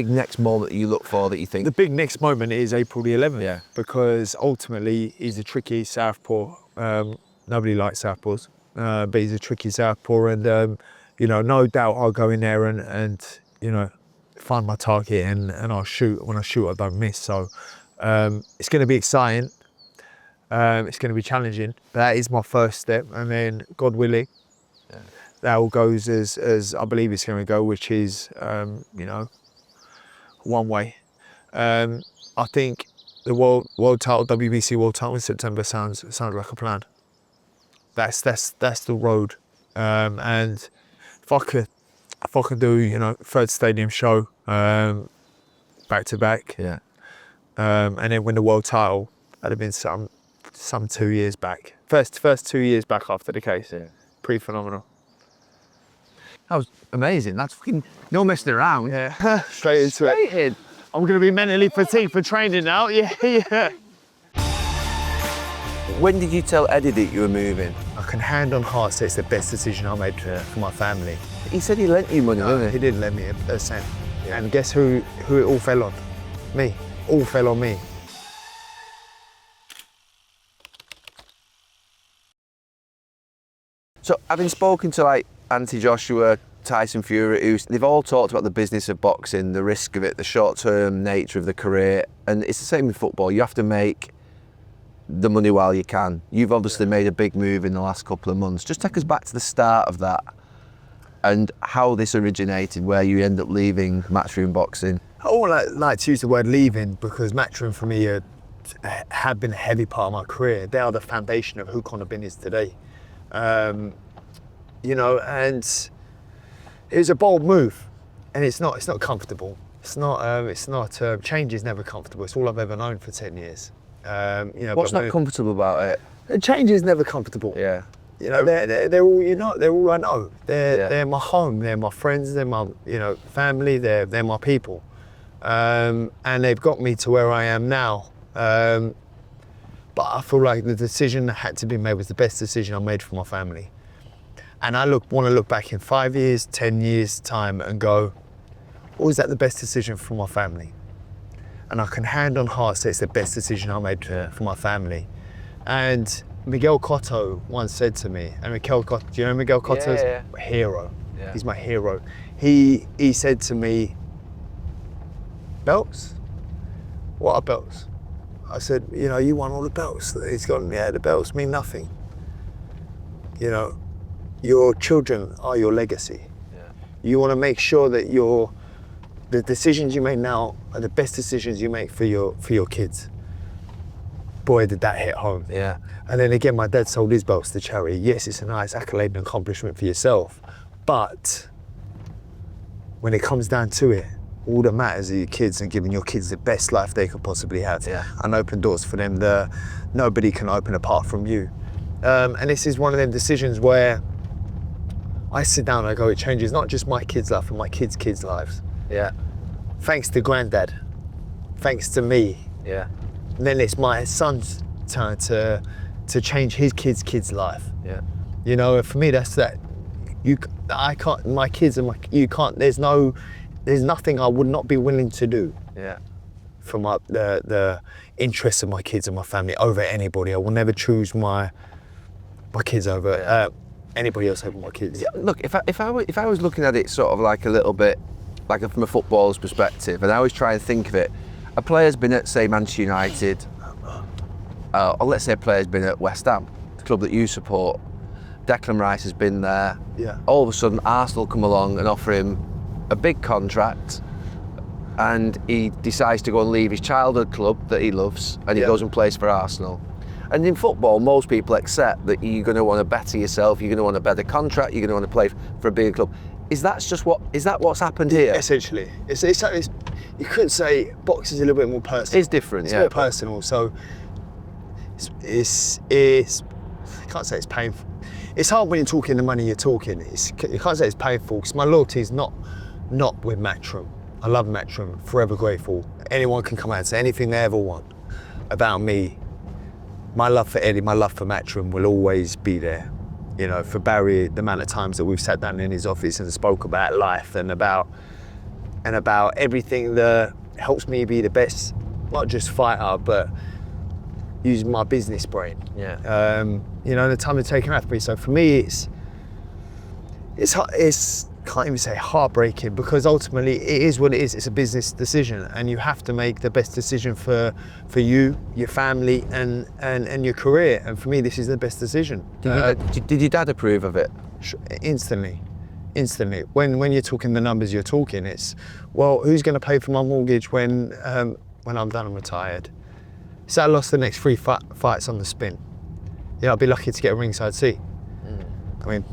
Speaker 1: next moment that you look for that you think?
Speaker 2: The big next moment is April the 11th.
Speaker 1: Yeah.
Speaker 2: Because ultimately he's a tricky southpaw. Nobody likes southpaws, but he's a tricky southpaw, and no doubt I'll go in there and find my target and I'll shoot. When I shoot, I don't miss. So it's going to be exciting. It's going to be challenging. But that is my first step, and then God willing, that all goes as I believe it's going to go, which is one way. I think the world title, WBC world title in September sounds like a plan. That's the road. And if I could do third stadium show back to back,
Speaker 1: Yeah.
Speaker 2: and then win the world title, that'd have been some 2 years back. First 2 years back after the case.
Speaker 1: Yeah.
Speaker 2: Pretty phenomenal.
Speaker 1: That was amazing. That's fucking no messing around.
Speaker 2: Yeah, straight into it.
Speaker 1: Straight in.
Speaker 2: I'm going to be mentally fatigued for training now. Yeah.
Speaker 1: When did you tell Eddie that you were moving?
Speaker 2: I can hand on heart say it's the best decision I made for my family.
Speaker 1: He said he lent you money, didn't
Speaker 2: He
Speaker 1: he?
Speaker 2: didn't lend me a cent. Yeah. And guess who it all fell on? Me. All fell on me.
Speaker 1: So having spoken to like Anthony Joshua, Tyson Fury, they've all talked about the business of boxing, the risk of it, the short-term nature of the career, and it's the same with football. You have to make the money while you can. You've obviously made a big move in the last couple of months. Just take us back to the start of that and how this originated, where you end up leaving Matchroom Boxing.
Speaker 2: I wouldn't like to use the word leaving, because Matchroom for me have been a heavy part of my career. They are the foundation of who Conor Benn is today. And it was a bold move, and it's not comfortable. Change is never comfortable. It's all I've ever known for 10 years.
Speaker 1: What's not comfortable about it?
Speaker 2: Change is never comfortable.
Speaker 1: Yeah.
Speaker 2: They're all they're all I know. They're my home. They're my friends. They're my family. They're my people, and they've got me to where I am now. But I feel like the decision that had to be made was the best decision I made for my family. And I want to look back in 5 years, 10 years time and go, was that the best decision for my family? And I can hand on heart say it's the best decision I made for my family. And Miguel Cotto once said to me, and Miguel Cotto, do you know Miguel Cotto's
Speaker 1: Yeah.
Speaker 2: hero?
Speaker 1: Yeah.
Speaker 2: He's my hero. He said to me, belts? What are belts? I said, you won all the belts. He's gone, yeah, the belts mean nothing. Your children are your legacy.
Speaker 1: Yeah.
Speaker 2: You want to make sure that the decisions you make now are the best decisions you make for your kids. Boy, did that hit home.
Speaker 1: Yeah.
Speaker 2: And then again, my dad sold his belts to charity. Yes, it's a nice accolade and accomplishment for yourself, but when it comes down to it, all that matters are your kids and giving your kids the best life they could possibly have.
Speaker 1: Yeah.
Speaker 2: And open doors for them that nobody can open apart from you. And this is one of them decisions where I sit down and I go, it changes not just my kids' life, but my kids' lives.
Speaker 1: Yeah.
Speaker 2: Thanks to Granddad, thanks to me.
Speaker 1: Yeah.
Speaker 2: And then it's my son's turn to change his kid's life.
Speaker 1: Yeah.
Speaker 2: For me, that's that. I can't. My kids and you can't. There's nothing I would not be willing to do.
Speaker 1: Yeah.
Speaker 2: For the interests of my kids and my family over anybody. I will never choose my kids over anybody else over my kids.
Speaker 1: Yeah, look, if I was looking at it sort of like a little bit, like from a footballer's perspective, and I always try and think of it, a player's been at, say, Manchester United, or let's say a player's been at West Ham, the club that you support. Declan Rice has been there.
Speaker 2: Yeah.
Speaker 1: All of a sudden, Arsenal come along and offer him a big contract, and he decides to go and leave his childhood club that he loves, and he goes and plays for Arsenal. And in football, most people accept that you're going to want to better yourself, you're going to want a better contract, you're going to want to play for a bigger club. Is that what's happened here?
Speaker 2: Essentially, it's you could say boxing is a little bit more personal.
Speaker 1: It's different,
Speaker 2: It's
Speaker 1: yeah.
Speaker 2: more personal, so it's I can't say it's painful. It's hard when you're talking the money you're talking. You can't say it's painful because my loyalty is not with Matchroom. I love Matchroom, forever grateful. Anyone can come out and say anything they ever want about me. My love for Eddie, my love for Matchroom will always be there. You know, for Barry, the amount of times that we've sat down in his office and spoke about life and about everything that helps me be the best, not just fighter, but using my business brain.
Speaker 1: Yeah.
Speaker 2: You know, the time to take him out for me. So for me, it's can't even say heartbreaking because ultimately it is what it is. It's a business decision, and you have to make the best decision for you, your family, and your career. And for me, this is the best decision.
Speaker 1: Did your dad approve of it?
Speaker 2: Instantly. When you're talking the numbers you're talking, it's, well, who's going to pay for my mortgage when I'm done and retired? So I lost the next 3 fights on the spin. Yeah, I'd be lucky to get a ringside seat. I mean,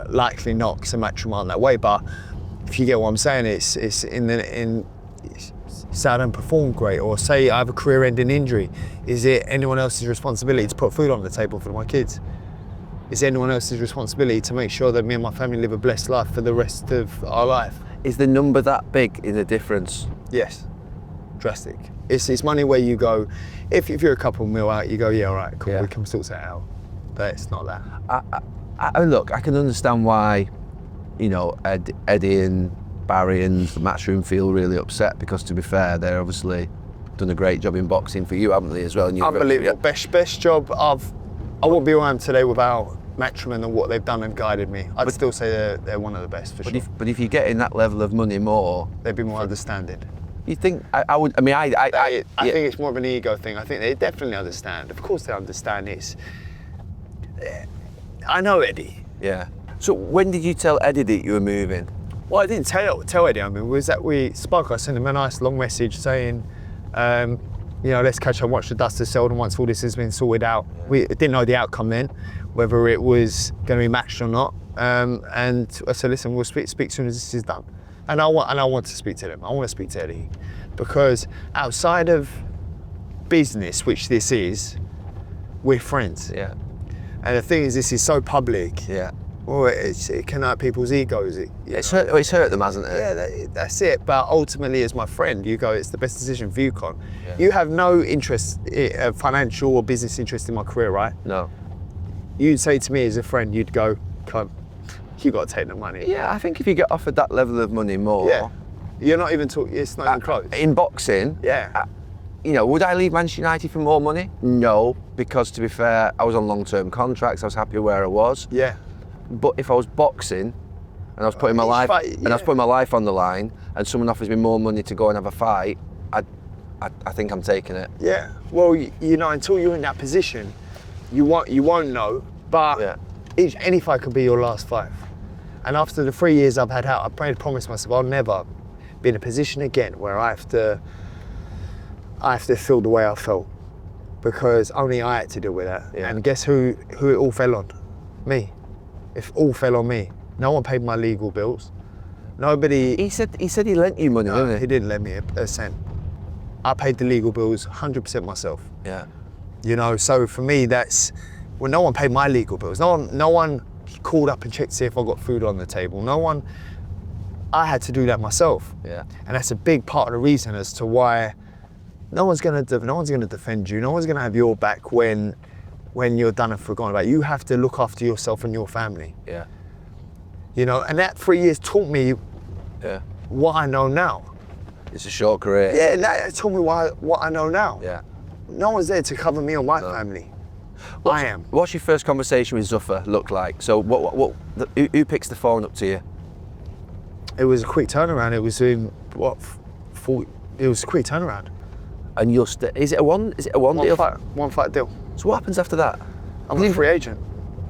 Speaker 2: likely not, because Matchroom aren't that way. But if you get what I'm saying, it's say I don't perform great, or say I have a career-ending injury. Is it anyone else's responsibility to put food on the table for my kids? Is it anyone else's responsibility to make sure that me and my family live a blessed life for the rest of our life?
Speaker 1: Is the number that big in the difference?
Speaker 2: Yes, drastic. It's money where you go, if you're a couple mil out, you go, yeah, all right, cool,
Speaker 1: Yeah.
Speaker 2: we can sort that out. But it's not that.
Speaker 1: Look, I can understand why, you know, Eddie and Barry and the Matchroom feel really upset because, to be fair, they're obviously done a great job in boxing for you, haven't they, as well? And
Speaker 2: Unbelievable. Best job I wouldn't be where I am today without Matchroom and what they've done and guided me. I'd still say they're one of the best for sure.
Speaker 1: But if you're getting that level of money more,
Speaker 2: They'd be more understanding.
Speaker 1: you think I would? I mean, I
Speaker 2: think it's more of an ego thing. I think they definitely understand. Of course they understand. I know Eddie.
Speaker 1: Yeah. So when did you tell Eddie that you were moving?
Speaker 2: Well, I didn't tell Eddie. I mean, was that we spoke. I sent him a nice long message saying, you know, let's catch up, watch the dust has settled, and once all this has been sorted out. We didn't know the outcome then, whether it was going to be matched or not. And I said, listen, we'll speak as soon as this is done. And I want to speak to them. I want to speak to Eddie, because outside of business, which this is, we're friends.
Speaker 1: Yeah.
Speaker 2: And the thing is, this is so public.
Speaker 1: Yeah.
Speaker 2: Well, it can hurt people's egos.
Speaker 1: It's hurt them, hasn't it?
Speaker 2: Yeah, that's it. But ultimately, as my friend, you go, it's the best decision for you, Con.
Speaker 1: Yeah.
Speaker 2: You have no interest, financial or business interest in my career, right?
Speaker 1: No.
Speaker 2: You'd say to me as a friend, you'd go, Con, you got to take the money.
Speaker 1: Yeah, I think if you get offered that level of money more.
Speaker 2: Yeah. You're not even talking, it's not even close.
Speaker 1: In boxing,
Speaker 2: Yeah.
Speaker 1: you know, would I leave Manchester United for more money? No, because to be fair, I was on long-term contracts. I was happy where I was.
Speaker 2: Yeah.
Speaker 1: But if I was boxing and I was putting my life and I was putting my life on the line, and someone offers me more money to go and have a fight, I think I'm taking it.
Speaker 2: Yeah. Well, you know, until you're in that position, you won't know. But
Speaker 1: Yeah.
Speaker 2: any fight could be your last fight. And after the 3 years I've had out, I promised myself I'll never be in a position again where I have to feel the way I felt, because only I had to deal with that.
Speaker 1: Yeah.
Speaker 2: And guess who it all fell on? Me. It all fell on me. No one paid my legal bills. Nobody.
Speaker 1: He said he lent you money,
Speaker 2: No,
Speaker 1: didn't
Speaker 2: he
Speaker 1: he?
Speaker 2: didn't lend me a cent. I paid the legal bills 100% myself.
Speaker 1: Yeah.
Speaker 2: You know, so for me, that's, well, no one paid my legal bills. No one called up and checked to see if I got food on the table. I had to do that myself.
Speaker 1: Yeah.
Speaker 2: And that's a big part of the reason as to why no one's gonna defend you. No one's gonna have your back when you're done and forgotten about. You have to look after yourself and your family.
Speaker 1: Yeah.
Speaker 2: You know, and that 3 years taught me
Speaker 1: Yeah.
Speaker 2: what I know now.
Speaker 1: It's a short career.
Speaker 2: Yeah, and that taught me what I know now.
Speaker 1: Yeah.
Speaker 2: No one's there to cover me or my family. I am.
Speaker 1: What's your first conversation with Zuffa look like? So who picks the phone up to you?
Speaker 2: It was a quick turnaround. It was it was a quick turnaround.
Speaker 1: And you'll is it a one deal?
Speaker 2: One fight deal.
Speaker 1: So what happens after that?
Speaker 2: I'm a free agent.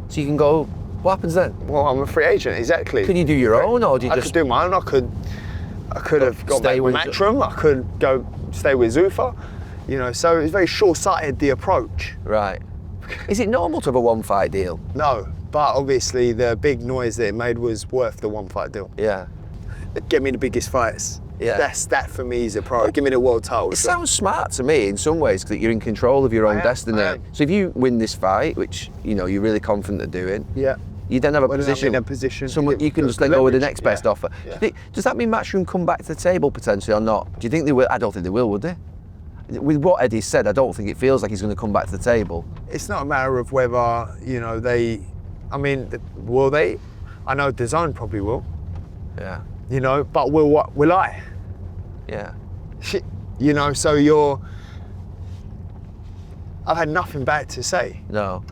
Speaker 1: So you can go. What happens then?
Speaker 2: Well, I'm a free agent, exactly.
Speaker 1: Can you do your own, or do you
Speaker 2: I
Speaker 1: just?
Speaker 2: could do my own. I could have got
Speaker 1: Stay
Speaker 2: back with
Speaker 1: with
Speaker 2: Matchroom. I could go stay with Zuffa. You know, so it was very short-sighted, the approach.
Speaker 1: Right. Is it normal to have a one-fight deal?
Speaker 2: No, but obviously the big noise that it made was worth the one-fight deal.
Speaker 1: Yeah.
Speaker 2: Get me the biggest fights.
Speaker 1: Yeah.
Speaker 2: That for me is a priority. Give me the world title.
Speaker 1: It sounds smart to me in some ways that you're in control of your own destiny. So if you win this fight, which you're really confident of doing,
Speaker 2: Yeah.
Speaker 1: you then have a
Speaker 2: Well, then I'm
Speaker 1: position.
Speaker 2: in a position.
Speaker 1: Someone you can
Speaker 2: to
Speaker 1: just then go with the
Speaker 2: leverage.
Speaker 1: next best offer.
Speaker 2: Yeah.
Speaker 1: Does that mean Matchroom come back to the table potentially or not? Do you think they will? I don't think they will, would they? With what Eddie said, I don't think it feels like he's going to come back to the table.
Speaker 2: It's not a matter of whether they. I mean, will they? I know DAZN probably will.
Speaker 1: Yeah.
Speaker 2: But will I?
Speaker 1: Yeah.
Speaker 2: So I've had nothing bad to say.
Speaker 1: No.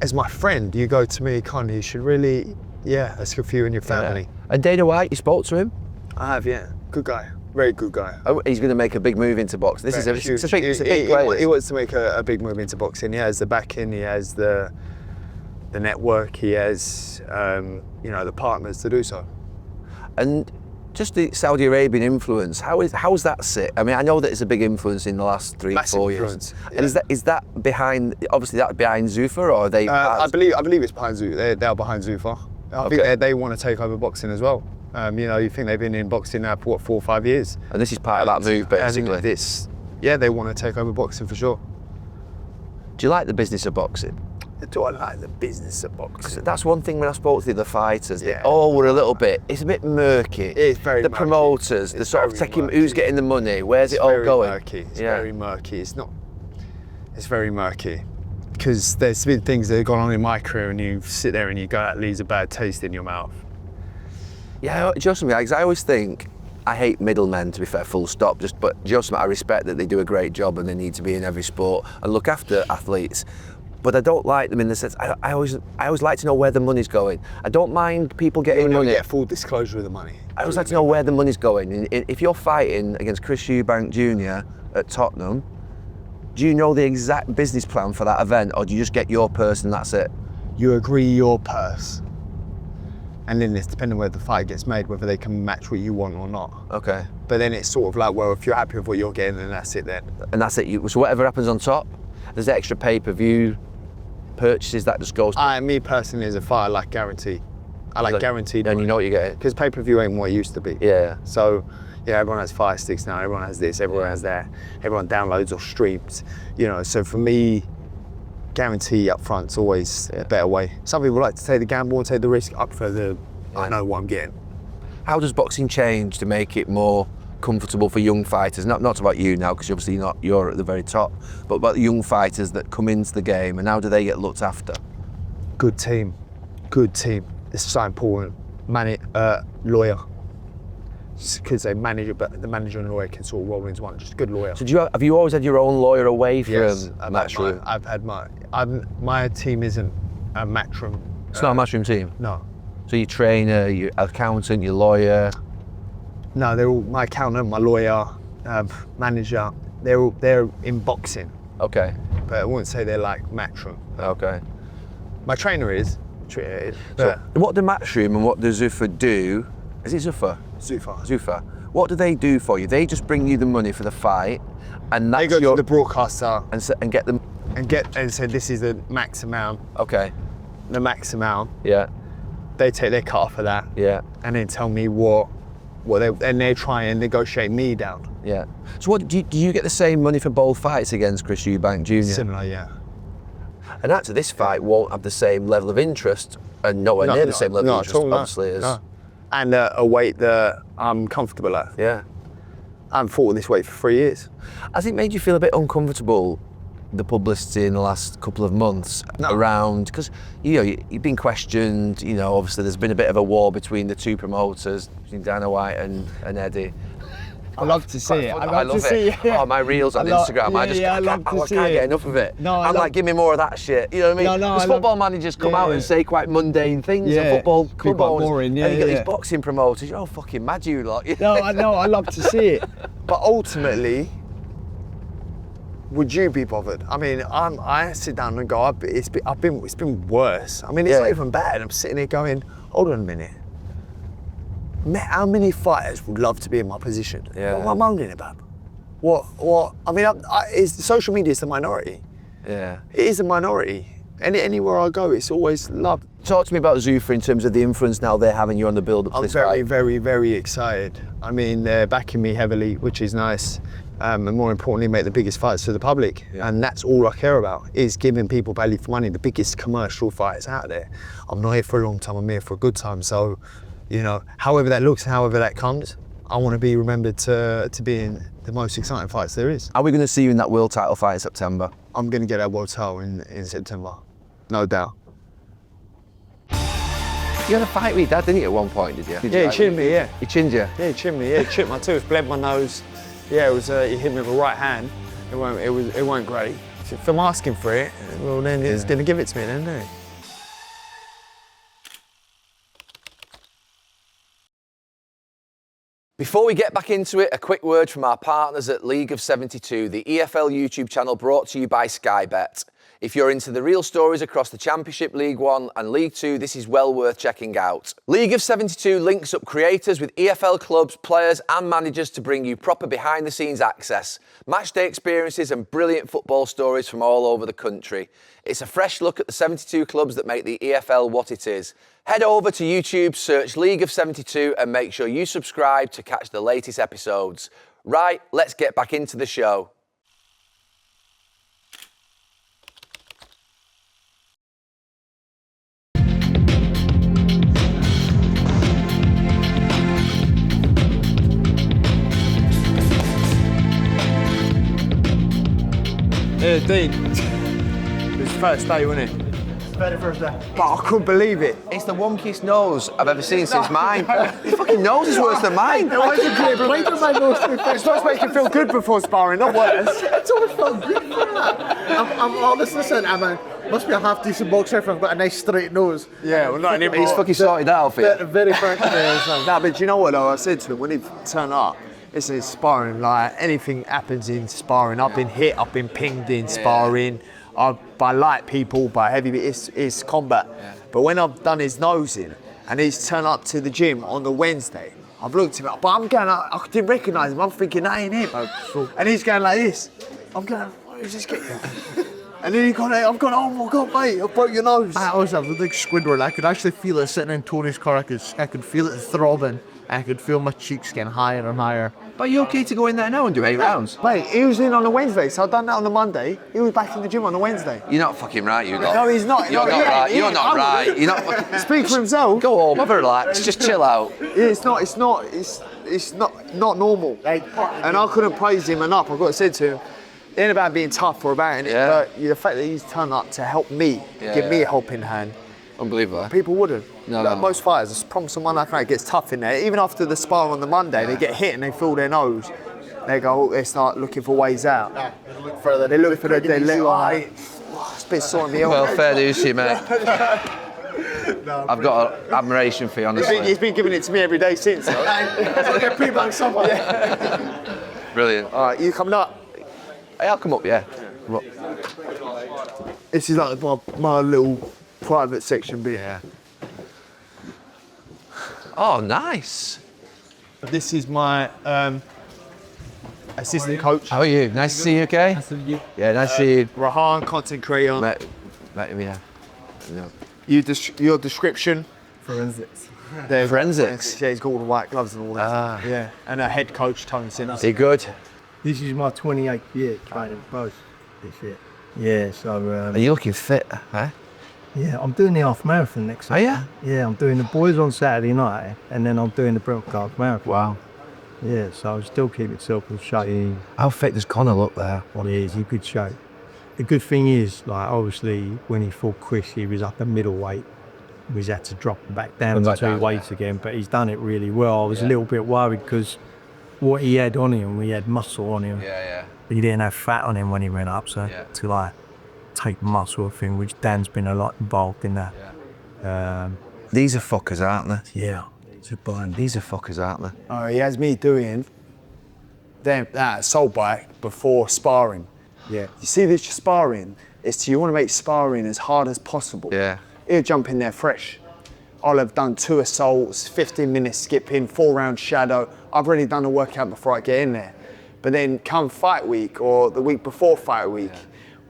Speaker 2: As my friend, you go to me, Conor, you should really, that's good for you and your family.
Speaker 1: Yeah. And Dana White, you spoke to him?
Speaker 2: I have, yeah. Good guy. Very good guy.
Speaker 1: Oh, he's going to make a big move into boxing. It's a big player.
Speaker 2: He wants to make a big move into boxing. He has the backing, he has the network, he has, the partners to do so.
Speaker 1: And just the Saudi Arabian influence, how's that sit? I mean, I know that it's a big influence in the last 3-4 years.
Speaker 2: Influence, yeah.
Speaker 1: And is that behind? Obviously, that behind Zuffa, or are they?
Speaker 2: I believe it's behind Zuffa. They're behind Zuffa. I think they want to take over boxing as well. You think they've been in boxing now for 4 or 5 years,
Speaker 1: and this is part of that move, basically.
Speaker 2: They want to take over boxing for sure.
Speaker 1: Do you like the business of boxing?
Speaker 2: Do I like the business of boxing?
Speaker 1: That's one thing when I spoke to the other fighters.
Speaker 2: Yeah.
Speaker 1: We're a little bit. It's a bit murky.
Speaker 2: It's very
Speaker 1: the
Speaker 2: murky.
Speaker 1: Promoters, the sort of taking who's getting the money, where's it all going?
Speaker 2: Murky. It's very murky. It's very murky because there's been things that have gone on in my career, and you sit there and you go, that leaves a bad taste in your mouth.
Speaker 1: Yeah, just me. I always think I hate middlemen, to be fair, full stop. But just I respect that they do a great job and they need to be in every sport and look after athletes. But I don't like them in the sense. I always like to know where the money's going. I don't mind people getting money.
Speaker 2: Get full disclosure of the money.
Speaker 1: I always like to know where the money's going. And if you're fighting against Chris Eubank Jr. at Tottenham, do you know the exact business plan for that event, or do you just get your purse and that's it?
Speaker 2: You agree your purse, and then it's depending on whether the fight gets made, whether they can match what you want or not.
Speaker 1: Okay.
Speaker 2: But then it's sort of like, well, if you're happy with what you're getting, then that's it then.
Speaker 1: And that's it. So whatever happens on top, there's extra pay-per-view purchases that just goes.
Speaker 2: Me personally, as a fighter, I like guarantee. I like guaranteed.
Speaker 1: And you know what you get.
Speaker 2: Because pay-per-view ain't what it used to be.
Speaker 1: Yeah.
Speaker 2: So, everyone has fire sticks now. Everyone has this. Everyone has that. Everyone downloads or streams. So for me, guarantee up front's always a better way. Some people like to take the gamble and take the risk. Up for the, I know what I'm getting.
Speaker 1: How does boxing change to make it more comfortable for young fighters? Not about you now, because obviously you're at the very top, but about the young fighters that come into the game, and how do they get looked after?
Speaker 2: Good team. It's so important. Lawyer. Because the manager and lawyer can sort of roll into one. Just a good lawyer.
Speaker 1: So have you always had your own lawyer away from
Speaker 2: Matchroom? I've had my team isn't a Matchroom.
Speaker 1: It's not a Matchroom team?
Speaker 2: No.
Speaker 1: So your trainer, your accountant, your lawyer?
Speaker 2: No, they're all my accountant, my lawyer, manager. They're in boxing.
Speaker 1: Okay.
Speaker 2: But I wouldn't say they're like Matchroom.
Speaker 1: Okay.
Speaker 2: My trainer is.
Speaker 1: So what do Matchroom and what does Zuffa do? Is it Zuffa?
Speaker 2: Zuffa.
Speaker 1: What do they do for you? They just bring you the money for the fight, and that's
Speaker 2: they go to the broadcaster
Speaker 1: and get them
Speaker 2: and say this is the max amount.
Speaker 1: Okay.
Speaker 2: The max amount.
Speaker 1: Yeah.
Speaker 2: They take their cut off of that.
Speaker 1: Yeah.
Speaker 2: And then tell me they try and negotiate me down.
Speaker 1: Yeah. So what do you get the same money for both fights against Chris Eubank Jr?
Speaker 2: Similar, yeah.
Speaker 1: And actually, this fight won't have the same level of interest, and nowhere near the same level of interest, obviously.
Speaker 2: No. And a weight that I'm comfortable at.
Speaker 1: Yeah.
Speaker 2: I haven't fought this weight for 3 years.
Speaker 1: Has it made you feel a bit uncomfortable, the publicity in the last couple of months around, because you've been questioned, obviously there's been a bit of a war between the two promoters, between Dana White and Eddie.
Speaker 2: I love to see it.
Speaker 1: I love it. Yeah. Oh, my reels on Instagram. I can't get enough of it. I'm like, give me more of that shit. You know what I mean? Because football managers come out and say quite mundane things. And football club owners,
Speaker 2: boring.
Speaker 1: And you get these boxing promoters. You're all fucking mad, you lot.
Speaker 2: No, I know. I love to see it. But ultimately, would you be bothered? I mean, I sit down and go, it's been worse. I mean, it's not even bad. I'm sitting here going, hold on a minute. How many fighters would love to be in my position?
Speaker 1: Yeah.
Speaker 2: What am I moaning about? What? I mean, social media is the minority.
Speaker 1: Yeah.
Speaker 2: It is a minority. Anywhere I go, it's always loved.
Speaker 1: Talk to me about Zuffa in terms of the influence now they're having you on the build-up to
Speaker 2: I'm
Speaker 1: this
Speaker 2: very,
Speaker 1: fight.
Speaker 2: very, very excited. I mean, they're backing me heavily, which is nice. And more importantly, make the biggest fights for the public.
Speaker 1: Yeah.
Speaker 2: And that's all I care about, is giving people value for money, the biggest commercial fights out there. I'm not here for a long time, I'm here for a good time. So, you know, however that looks, however that comes, I want to be remembered to be in the most exciting fights there is.
Speaker 1: Are we going to see you in that world title fight in September?
Speaker 2: I'm going to get that world title in September, no doubt.
Speaker 1: You had a fight with your dad, didn't you, at one point, did you?
Speaker 2: Yeah, he chinned me, yeah.
Speaker 1: He chinned you?
Speaker 2: Yeah, he chinned me, yeah, chipped my tooth, bled my nose. Yeah, it was, he hit me with a right hand. It weren't great. If I'm asking for it, well then it's going to give it to me then, isn't it?
Speaker 1: Before we get back into it, a quick word from our partners at League of 72, the EFL YouTube channel brought to you by Sky Bet. If you're into the real stories across the Championship, League One and League Two, this is well worth checking out. League of 72 links up creators with EFL clubs, players and managers to bring you proper behind-the-scenes access, matchday experiences and brilliant football stories from all over the country. It's a fresh look at the 72 clubs that make the EFL what it is. Head over to YouTube, search League of 72 and make sure you subscribe to catch the latest episodes. Right, let's get back into the show.
Speaker 2: Yeah, Dean. It was the first day, wasn't it?
Speaker 3: Very first day.
Speaker 2: But I couldn't believe it.
Speaker 1: It's the wonkiest nose I've ever seen since mine. Your fucking nose is worse than mine.
Speaker 3: Why is it great? Why does my nose do
Speaker 2: It's supposed to make you feel good before sparring, not worse.
Speaker 3: It's always felt good for that. I'm honest, listen, must be a half decent boxer if I've got a nice straight nose.
Speaker 2: Yeah, well, not anymore.
Speaker 1: He's fucking sorted that out for you.
Speaker 3: Very first day.
Speaker 2: Nah, but do you know what though? I said to him when he turned up, it's sparring, like anything happens in sparring. I've been hit, I've been pinged in sparring. By light people, by heavy, it's combat. Yeah. But when I've done his nose in and he's turned up to the gym on the Wednesday, I've looked at him, but I'm going, I didn't recognise him. I'm thinking, that ain't him. And he's going like this. I'm going, what is this getting? And then I've gone, oh my God, mate, I broke your nose.
Speaker 3: I always have the big Squidward. I could actually feel it sitting in Tony's car. I could feel it throbbing. I could feel my cheeks getting higher and higher.
Speaker 1: But you're okay to go in there now and do 8 rounds?
Speaker 2: Mate, he was in on the Wednesday, so I've done that on the Monday. He was back in the gym on the Wednesday.
Speaker 1: You're not fucking right, you lot.
Speaker 2: No, he's not.
Speaker 1: You're not right. You're not right. You're not fucking...
Speaker 2: Speak for himself.
Speaker 1: Go home, have a relax, just chill out.
Speaker 2: Yeah, it's not normal. And I couldn't praise him enough. I've got to say to him, it ain't about being tough or about it, but the fact that he's turned up to help me, give me a helping hand.
Speaker 1: Unbelievable.
Speaker 2: People wouldn't.
Speaker 1: No.
Speaker 2: Most fighters, I promise someone like that gets tough in there. Even after the spar on the Monday, they get hit and they feel their nose. They go, they start looking for ways out.
Speaker 3: They look further.
Speaker 2: They look for the it's a bit sore in the elbow.
Speaker 1: Well, fair dues to you, mate. I've got an admiration for you, honestly.
Speaker 2: He's been giving it to me every day since.
Speaker 1: Brilliant.
Speaker 2: All right, you coming up?
Speaker 1: Hey, I'll come up, yeah.
Speaker 2: This is like my little private section bit.
Speaker 1: Yeah. Oh, nice.
Speaker 2: This is my assistant coach.
Speaker 1: How are you? Nice to see you, okay?
Speaker 5: Nice to meet you.
Speaker 1: Yeah, nice to see you.
Speaker 2: Rahan, content creator.
Speaker 1: Met him, yeah. No.
Speaker 2: Your description.
Speaker 5: Forensics.
Speaker 2: There's
Speaker 1: Forensics?
Speaker 2: Yeah, he's got all the white gloves and all that.
Speaker 1: Ah.
Speaker 2: Yeah, and a head coach, Tony Sinners.
Speaker 1: Is he good?
Speaker 5: This is my 28th year training both this year. Yeah, so
Speaker 1: Are you looking fit, huh?
Speaker 5: yeah, I'm doing the half marathon next
Speaker 1: Are
Speaker 5: Saturday.
Speaker 1: you?
Speaker 5: Yeah, I'm doing the boys on Saturday night, and then I'm doing the Brentford marathon.
Speaker 1: Wow.
Speaker 5: Yeah, so I still keep it simple, shape.
Speaker 1: How fit does Conor look there?
Speaker 5: Well, he is in good shape. The good thing is, like, obviously, when he fought Chris, he was up at middleweight. He's had to drop him back down to two weights again, but he's done it really well. I was a little bit worried because what he had on him, he had muscle on him.
Speaker 1: Yeah.
Speaker 5: He didn't have fat on him when he went up, so to like take muscle off him, which Dan's been a lot involved in that.
Speaker 1: These are fuckers, aren't they?
Speaker 5: Yeah, it's a bind.
Speaker 1: These are fuckers, aren't they?
Speaker 2: Oh, he has me doing that assault bike before sparring. Yeah. You see this sparring, you want to make sparring as hard as possible.
Speaker 1: Yeah.
Speaker 2: He'll jump in there fresh. I'll have done 2 assaults, 15 minutes skipping, 4-round shadow. I've already done the workout before I get in there. But then come fight week or the week before fight week,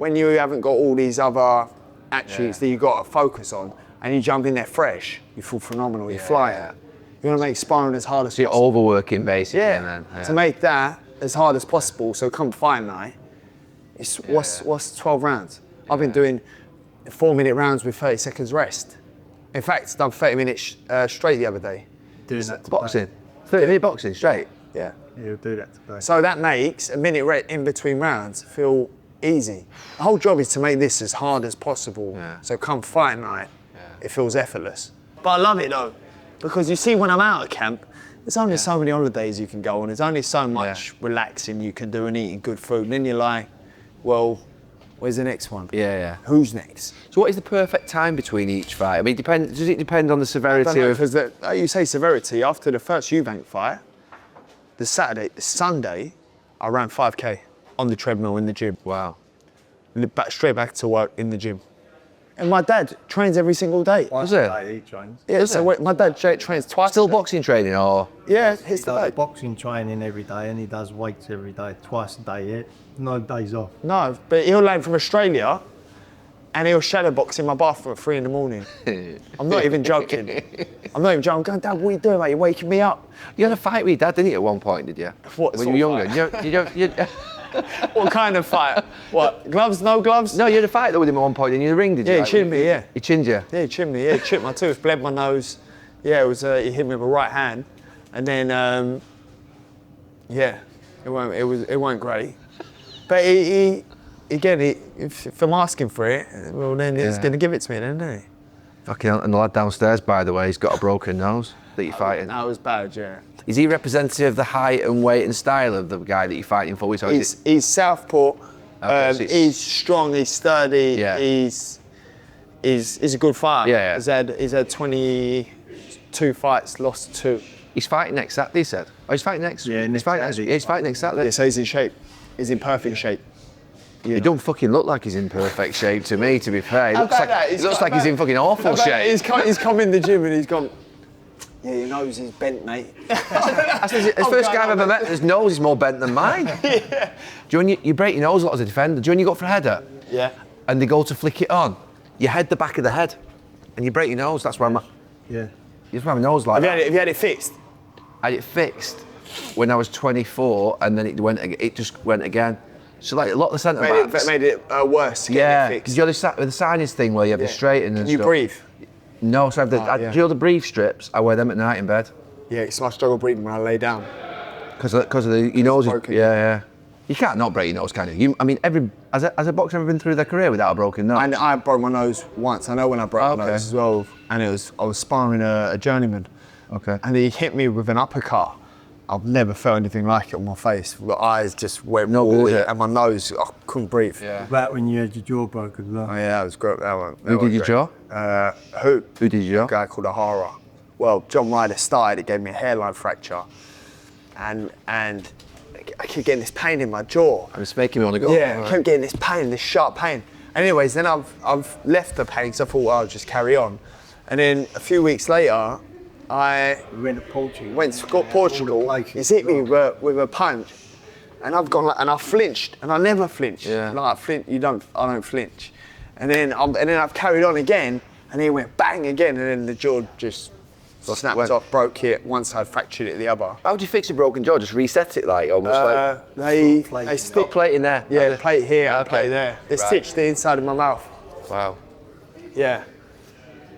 Speaker 2: when you haven't got all these other attributes that you got to focus on, and you jump in there fresh, you feel phenomenal. You fly it. You want to make sparring as hard as
Speaker 1: So you're
Speaker 2: possible.
Speaker 1: overworking basically.
Speaker 2: Yeah.
Speaker 1: And then,
Speaker 2: To make that as hard as possible. So come fight night, it's what's 12 rounds. I've been doing 4-minute rounds with 30 seconds rest. In fact, done 30 minutes straight the other day.
Speaker 5: Doing that today.
Speaker 1: boxing. 30-minute boxing straight.
Speaker 2: Yeah.
Speaker 5: He'll do that today.
Speaker 2: So that makes a minute in between rounds feel easy. The whole job is to make this as hard as possible.
Speaker 1: Yeah.
Speaker 2: So come fight night, it feels effortless. But I love it though, because you see when I'm out of camp, there's only so many holidays you can go on. There's only so much relaxing you can do and eating good food. And then you're like, well, where's the next one?
Speaker 1: Yeah.
Speaker 2: Who's next?
Speaker 1: So what is the perfect time between each fight? I mean, does it depend on the severity of...
Speaker 2: Because you say severity, after the first Eubank fight, the Sunday, I ran 5K on the treadmill in the gym.
Speaker 1: Wow.
Speaker 2: Straight back to work in the gym. And my dad trains every single day.
Speaker 1: Does it?
Speaker 5: He trains.
Speaker 2: Yeah, so my dad trains twice.
Speaker 1: Still boxing training or...
Speaker 2: Yeah,
Speaker 5: He
Speaker 2: hits the
Speaker 5: does
Speaker 2: day.
Speaker 5: boxing training every day and he does weights every day, twice a day, yeah? No days off.
Speaker 2: No, but he'll land from Australia and he'll shadow box in my bathroom at 3 in the morning. I'm not even joking. I'm going, Dad, what are you doing, mate? You're waking me up.
Speaker 1: You had a fight with your dad, didn't you, at one point, did you?
Speaker 2: What
Speaker 1: When you were
Speaker 2: sort of
Speaker 1: younger. You
Speaker 2: What kind of fight? What, gloves, no gloves?
Speaker 1: No, you had a fight though with him at one point in the ring, did you?
Speaker 2: Yeah, he chinned me, yeah.
Speaker 1: He chinned you?
Speaker 2: Yeah, he chinned me, yeah. Chipped my tooth, bled my nose. Yeah, it was, he hit me with a right hand. And then, yeah, it weren't great. But if I'm asking for it, well then he's going to give it to me then, isn't he?
Speaker 1: Fucking hell, and the lad downstairs, by the way, he's got a broken nose that you're fighting.
Speaker 2: That was bad, yeah.
Speaker 1: Is he representative of the height and weight and style of the guy that you're fighting for? So
Speaker 2: He's southpaw.
Speaker 1: Okay, so
Speaker 2: he's strong. He's sturdy.
Speaker 1: Yeah.
Speaker 2: He's a good fighter.
Speaker 1: Yeah.
Speaker 2: He's had 22 fights, lost 2.
Speaker 1: He's fighting next Saturday, he said. Oh, he's fighting next.
Speaker 5: Yeah,
Speaker 1: he's
Speaker 5: next
Speaker 1: fighting.
Speaker 5: Saturday.
Speaker 1: Yeah, he's fighting next Saturday.
Speaker 2: Yeah, so he's in shape. He's in perfect shape.
Speaker 1: He don't fucking look like he's in perfect shape to me, to be fair. He looks
Speaker 2: about
Speaker 1: like,
Speaker 2: that?
Speaker 1: he looks like he's in fucking awful shape.
Speaker 2: He's come in the gym and he's gone, yeah, your nose is bent, mate.
Speaker 1: That's the first guy I've ever met, his nose is more bent than mine.
Speaker 2: Yeah.
Speaker 1: Do you, when you break your nose a lot as a defender, do you when you go for a header?
Speaker 2: Yeah.
Speaker 1: And they go to flick it on, you head the back of the head and you break your nose, that's where I'm at.
Speaker 5: Yeah.
Speaker 1: You just have a nose like that.
Speaker 2: Have you had it fixed?
Speaker 1: I had it fixed when I was 24 and then it just went again. So like a lot of the centre backs.
Speaker 2: Made it worse to get
Speaker 1: Yeah,
Speaker 2: it
Speaker 1: because
Speaker 2: fixed.
Speaker 1: you're with the signage thing where you have the straighten and
Speaker 2: Can you
Speaker 1: stuff.
Speaker 2: breathe?
Speaker 1: No, so I have the,
Speaker 2: yeah.
Speaker 1: do you know the brief strips? I wear them at night in bed.
Speaker 2: Yeah, so I struggle breathing when I lay down.
Speaker 1: Because of the, your nose,
Speaker 2: broken.
Speaker 1: yeah. You can't not break your nose, can you? I mean, has a boxer ever been through their career without a broken nose?
Speaker 2: And I broke my nose once. I know when I broke my
Speaker 1: Okay.
Speaker 2: nose as well. And I was sparring a journeyman.
Speaker 1: Okay.
Speaker 2: And he hit me with an uppercut. I've never felt anything like it on my face. My eyes just went
Speaker 1: No good,
Speaker 2: watery
Speaker 1: is it?
Speaker 2: and my nose, I couldn't breathe.
Speaker 1: Yeah.
Speaker 5: About when you had your jaw broken as well.
Speaker 2: Oh yeah, that was great.
Speaker 1: Who did your jaw?
Speaker 2: Who?
Speaker 1: Who did your
Speaker 2: A
Speaker 1: jaw?
Speaker 2: guy called Ahara. Well, John Ryder started, it gave me a hairline fracture. And I kept getting this pain in my jaw.
Speaker 1: It's making me want to go.
Speaker 2: Yeah, I kept getting this pain, this sharp pain. Anyways, then I've left the pain because I thought, well, I'll just carry on. And then a few weeks later, I
Speaker 5: We went to Portugal.
Speaker 2: went to Portugal.
Speaker 5: All the places.
Speaker 2: He's hit me with a punch, and I've gone and I flinched, and I never flinch.
Speaker 1: Yeah.
Speaker 2: Like I don't flinch. And then I've carried on again, and he went bang again, and then the jaw just snapped off, broke it. Once I fractured it the other.
Speaker 1: How do you fix a broken jaw? Just reset it like almost like.
Speaker 2: They
Speaker 1: Stick
Speaker 2: stick
Speaker 1: plate in there.
Speaker 2: Yeah, plate here,
Speaker 1: Okay.
Speaker 2: plate there. They
Speaker 1: Right.
Speaker 2: stitched the inside of my mouth.
Speaker 1: Wow.
Speaker 2: Yeah.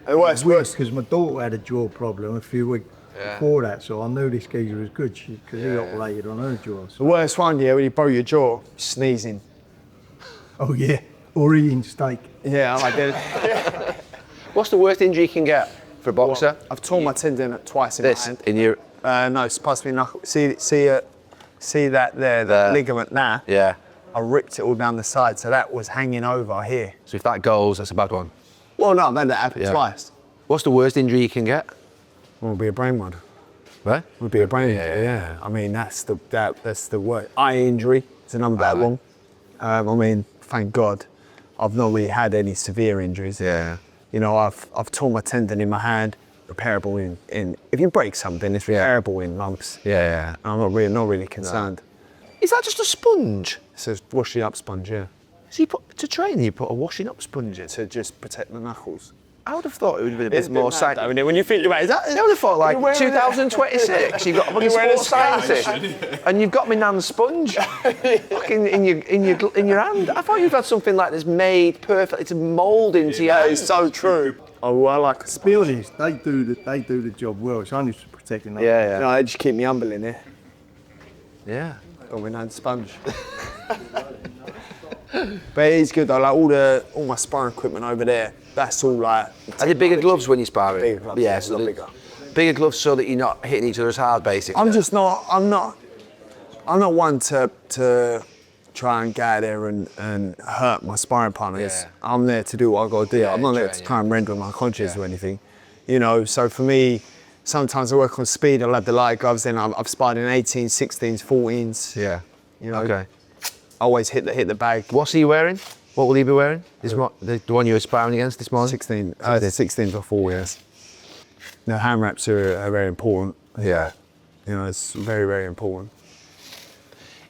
Speaker 2: It was
Speaker 5: Weird,
Speaker 2: worse.
Speaker 5: because my daughter had a jaw problem a few weeks before that, so I knew this geezer was good because he operated on her jaw.
Speaker 2: The
Speaker 5: So.
Speaker 2: worst one, yeah, when you broke your jaw, sneezing.
Speaker 5: Oh yeah, or eating steak.
Speaker 2: Yeah, I did.
Speaker 1: What's the worst injury you can get for a boxer?
Speaker 2: I've torn my tendon twice in my
Speaker 1: This
Speaker 2: hand.
Speaker 1: in your.
Speaker 2: No, it's past me knuckle. See that there, the ligament there?
Speaker 1: Yeah.
Speaker 2: I ripped it all down the side, so that was hanging over here.
Speaker 1: So if that goes, that's a bad one.
Speaker 2: Well, no, I've had that happen
Speaker 1: Yeah.
Speaker 2: twice.
Speaker 1: What's the worst injury you can get?
Speaker 2: Would be a brain one.
Speaker 1: Right?
Speaker 2: Would be a brain. Yeah. I mean, that's the worst. Eye injury is another bad one. I mean, thank God, I've not really had any severe injuries.
Speaker 1: Yeah.
Speaker 2: You know, I've torn my tendon in my hand, repairable in. If you break something, it's repairable in lumps.
Speaker 1: Yeah.
Speaker 2: I'm not really concerned.
Speaker 1: Is that just a sponge?
Speaker 2: It's a washing up sponge, yeah.
Speaker 1: So you put to train, you put a washing up sponge in.
Speaker 2: to just protect the knuckles.
Speaker 1: I would have thought it would have been a
Speaker 2: It's
Speaker 1: bit more
Speaker 2: mad,
Speaker 1: science.
Speaker 2: though, isn't it? When you think about it,
Speaker 1: I would have thought like 2026. You've got a fucking sports scientist, and you've got my nan's sponge fucking in your hand. I thought you'd had something like this made perfectly to mould into your.
Speaker 2: That is so true. Oh, well, I like a
Speaker 5: To be honest, they do the job well. It's only for protecting.
Speaker 1: Yeah,
Speaker 2: No, they just keep me humble in here.
Speaker 1: yeah.
Speaker 2: Got my hand sponge. But it is good though, like all my sparring equipment over there, that's all like...
Speaker 1: Are they bigger gloves when you spar it?
Speaker 2: Bigger gloves,
Speaker 1: Yeah,
Speaker 2: yeah,
Speaker 1: so
Speaker 2: a lot
Speaker 1: the-
Speaker 2: bigger.
Speaker 1: Bigger gloves so that you're not hitting each other as hard, basically.
Speaker 2: I'm not one to try and get out there and hurt my sparring partners.
Speaker 1: Yeah.
Speaker 2: I'm there to do what I got to do.
Speaker 1: Yeah,
Speaker 2: I'm not there
Speaker 1: train,
Speaker 2: to try and render my conscience or anything. You know, so for me, sometimes I work on speed, I'll have the light gloves in, I've sparred in 18s, 16s, 14s.
Speaker 1: Yeah.
Speaker 2: You know,
Speaker 1: Okay.
Speaker 2: always hit the bag.
Speaker 1: What's he wearing? What will he be wearing? The one you were sparring against this morning?
Speaker 2: 16, they're 16s or 4 years. The hand wraps are very important.
Speaker 1: Yeah.
Speaker 2: You know, it's very, very important.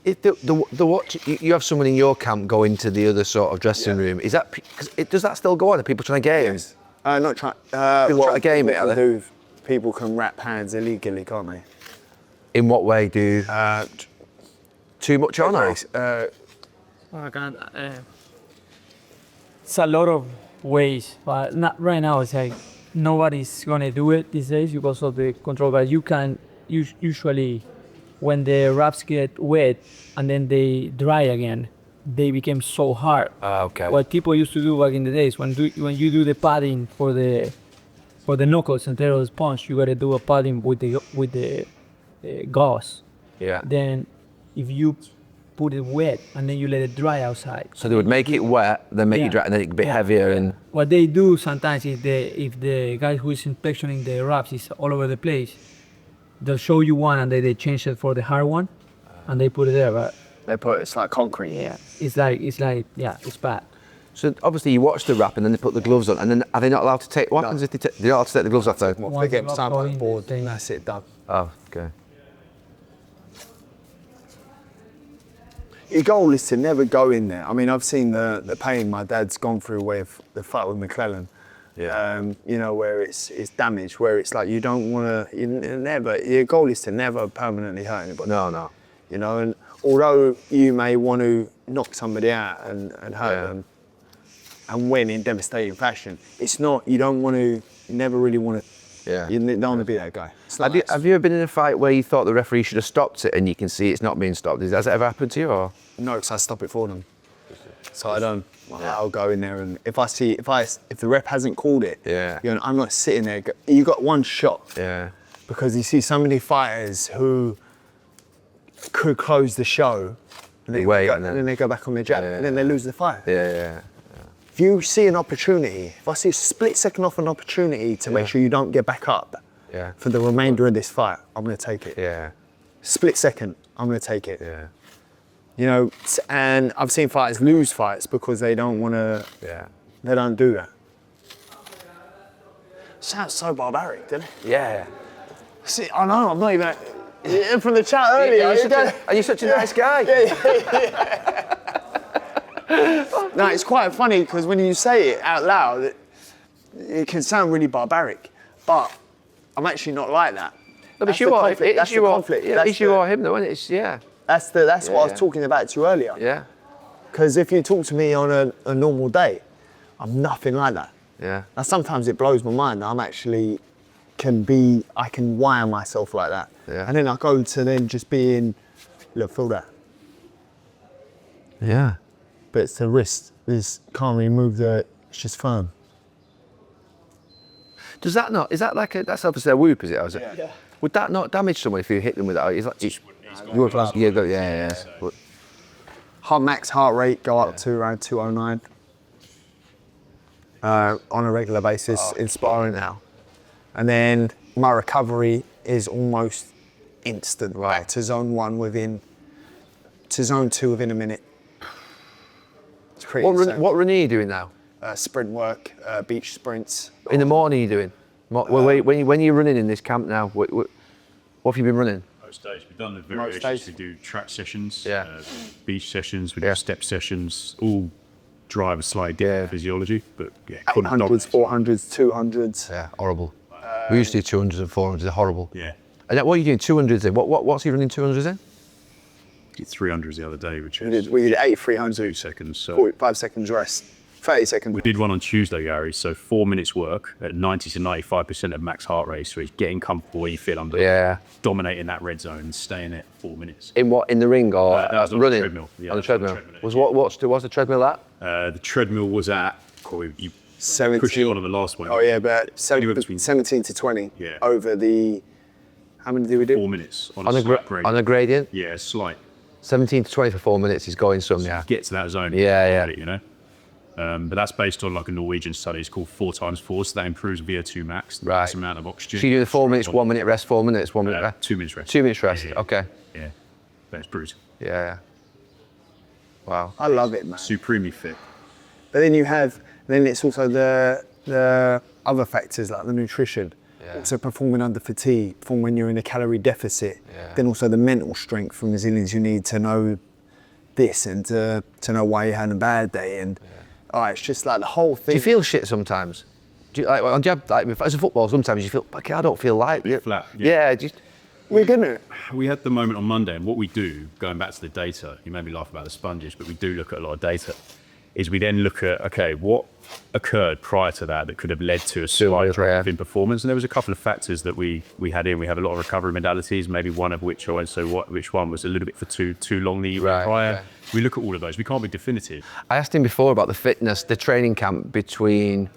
Speaker 1: If the watch, you have someone in your camp go into the other sort of dressing room. Is that does that still go on? Are people trying to game?
Speaker 2: Not trying.
Speaker 1: People try to game it, are they?
Speaker 2: Do, people can wrap hands illegally, can't they?
Speaker 1: In what way do too much on? Or?
Speaker 6: I can't, it's a lot of ways, but not right now. It's like nobody's gonna do it these days because of the control. But you can usually, when the wraps get wet and then they dry again, they become so hard.
Speaker 1: Okay.
Speaker 6: What people used to do back in the days, when you do the padding for the knuckles instead of the sponge, you gotta do a padding with the gauze.
Speaker 1: Yeah.
Speaker 6: Then, if you put it wet and then you let it dry outside.
Speaker 1: So they would make it wet, then make
Speaker 6: Yeah.
Speaker 1: it dry, and then it a bit heavier. And
Speaker 6: What they do sometimes is if the guy who is inspecting the wraps is all over the place, they'll show you one and they change it for the hard one, and they put it there. But
Speaker 2: It's like concrete.
Speaker 6: yeah, it's like it's bad.
Speaker 1: so obviously you watch the wrap, and then they put the gloves on, and then are they not allowed to take? What happens if they're not allowed to take the gloves off though?
Speaker 2: Well, they get
Speaker 6: Once
Speaker 2: signed
Speaker 6: you
Speaker 2: by
Speaker 6: go
Speaker 2: the
Speaker 6: in,
Speaker 2: board,
Speaker 6: they-
Speaker 2: that's it, done.
Speaker 1: Oh, okay.
Speaker 2: Your goal is to never go in there. I mean, I've seen the pain my dad's gone through with the fight with McClellan.
Speaker 1: Yeah.
Speaker 2: You know, where it's damaged, where it's like you don't want to, your goal is to never permanently hurt anybody.
Speaker 1: No.
Speaker 2: You know, and although you may want to knock somebody out and hurt
Speaker 1: Yeah.
Speaker 2: them and win in devastating fashion, it's not, you never really want to,
Speaker 1: Yeah.
Speaker 2: you don't want to be that guy. It's not
Speaker 1: Have you ever been in a fight where you thought the referee should have stopped it, and you can see it's not being stopped? Has that ever happened to you? Or?
Speaker 2: No, because I stop it for them. So I don't. I'll go in there, and if the ref hasn't called it,
Speaker 1: Yeah.
Speaker 2: you know, I'm not sitting there. You got one shot.
Speaker 1: Yeah.
Speaker 2: Because you see so many fighters who could close the show, and
Speaker 1: They wait,
Speaker 2: go,
Speaker 1: and then-
Speaker 2: then they go back on their jab,
Speaker 1: Yeah.
Speaker 2: and then they lose the fight.
Speaker 1: Yeah.
Speaker 2: If you see an opportunity, if I see a split second off an opportunity to make sure you don't get back up
Speaker 1: Yeah.
Speaker 2: for the remainder of this fight, I'm going to take it.
Speaker 1: Yeah.
Speaker 2: Split second, I'm going to take it.
Speaker 1: Yeah.
Speaker 2: You know, and I've seen fighters lose fights because they don't want to.
Speaker 1: Yeah.
Speaker 2: They don't do that. Sounds so barbaric, doesn't it?
Speaker 1: Yeah.
Speaker 2: See, I know, I'm not even. From the chat earlier.
Speaker 1: And you're such a nice guy.
Speaker 2: No, it's quite funny because when you say it out loud, it can sound really barbaric, but I'm actually not like that.
Speaker 1: No,
Speaker 2: That's
Speaker 1: but you
Speaker 2: the
Speaker 1: are.
Speaker 2: conflict. That's the conflict.
Speaker 1: Yeah,
Speaker 2: That's
Speaker 1: it's you
Speaker 2: the-
Speaker 1: or him, though, isn't it? It's, yeah.
Speaker 2: That's what I was talking about to you earlier.
Speaker 1: Yeah.
Speaker 2: Because if you talk to me on a normal day, I'm nothing like that.
Speaker 1: Yeah.
Speaker 2: Now sometimes it blows my mind that I can wire myself like that.
Speaker 1: Yeah.
Speaker 2: And then I go to then just being, look, feel that.
Speaker 1: Yeah.
Speaker 2: But it's the wrist, can't really move it's just firm.
Speaker 1: Does that not? Is that like that's obviously a whoop, is it? Or is it? Yeah. Would that not damage someone if you hit them with that? Is like, yeah.
Speaker 2: Max heart rate go up to around 209 on a regular basis in sparring now. And then my recovery is almost instant,
Speaker 1: Right.
Speaker 2: to zone 1 to zone 2 within a minute. It's pretty insane.
Speaker 1: What run are you doing now?
Speaker 2: Sprint work, beach sprints.
Speaker 1: In the morning, you're doing. When you're running in this camp now, what have you been running?
Speaker 7: Most days we've done the
Speaker 2: Most
Speaker 7: variations.
Speaker 2: days.
Speaker 7: We do track sessions,
Speaker 1: Yeah.
Speaker 7: beach sessions, we do
Speaker 1: Yeah.
Speaker 7: step sessions, all drive a slightly different physiology, but yeah, Conor
Speaker 2: 800s,
Speaker 7: dominates.
Speaker 2: 400s, 200s.
Speaker 1: Yeah, horrible. We used to do 200s and 400s, they're horrible.
Speaker 7: Yeah,
Speaker 1: And what are you doing 200s in? What's he running 200s in?
Speaker 7: did 300s the other day, which
Speaker 2: We
Speaker 7: is
Speaker 2: did 8 300s,
Speaker 7: 2 seconds. So
Speaker 2: 45 seconds rest, 30 seconds.
Speaker 7: we did one on Tuesday, Gary. So 4 minutes work at 90 to 95% of max heart rate. So he's getting comfortable where you feel under,
Speaker 1: Yeah.
Speaker 7: dominating that red zone and staying there 4 minutes.
Speaker 1: In what? In the ring or
Speaker 7: That was on
Speaker 1: running?
Speaker 7: the treadmill. Yeah,
Speaker 1: on the
Speaker 7: that was on the
Speaker 1: treadmill.
Speaker 7: treadmill,
Speaker 1: What's the treadmill at?
Speaker 7: The treadmill was at, you
Speaker 2: 17.
Speaker 7: pushed it on the last one.
Speaker 2: Oh yeah, but
Speaker 7: Anywhere between
Speaker 2: 17 to 20
Speaker 7: Yeah.
Speaker 2: over the, how many did we do?
Speaker 7: 4 minutes on,
Speaker 1: On
Speaker 7: a
Speaker 1: a,
Speaker 7: slight break.
Speaker 1: on a gradient?
Speaker 7: Yeah, slight.
Speaker 1: 17 to 20 for 4 minutes, he's going some, yeah.
Speaker 7: Get to that zone.
Speaker 1: Yeah.
Speaker 7: You know. But that's based on like a Norwegian study. It's called 4x4, so that improves VO2 max, the
Speaker 1: Right.
Speaker 7: max amount of oxygen.
Speaker 1: So you do the 4 minutes, 1 minute rest, 4 minutes, 1 minute rest?
Speaker 7: 2 minutes rest.
Speaker 1: 2 minutes rest,
Speaker 7: Yeah.
Speaker 1: okay.
Speaker 7: Yeah, that's brutal.
Speaker 1: Yeah. Wow.
Speaker 2: I love it, man.
Speaker 7: Supremely fit.
Speaker 2: But then it's also the other factors like the nutrition.
Speaker 1: Yeah.
Speaker 2: So performing under fatigue, performing when you're in a calorie deficit.
Speaker 1: Yeah.
Speaker 2: Then also the mental strength and resilience you need to know this and to know why you had a bad day. And it's just like the whole thing.
Speaker 1: Do you feel shit sometimes? Do you, as a footballer, sometimes you feel, okay, I don't feel like it.
Speaker 7: Flat,
Speaker 1: Yeah,
Speaker 7: yeah.
Speaker 1: just,
Speaker 2: We're gonna.
Speaker 7: We had the moment on Monday, and what we do, going back to the data, you made me laugh about the sponges, but we do look at a lot of data, is we then look at, okay, what occurred prior to that could have led to a slight drop in performance? And there was a couple of factors that we had in. We have a lot of recovery modalities, maybe one of which, which one was a little bit for too long the year prior.
Speaker 1: okay.
Speaker 7: We look at all of those. We can't be definitive.
Speaker 1: I asked him before about the fitness, the training camp between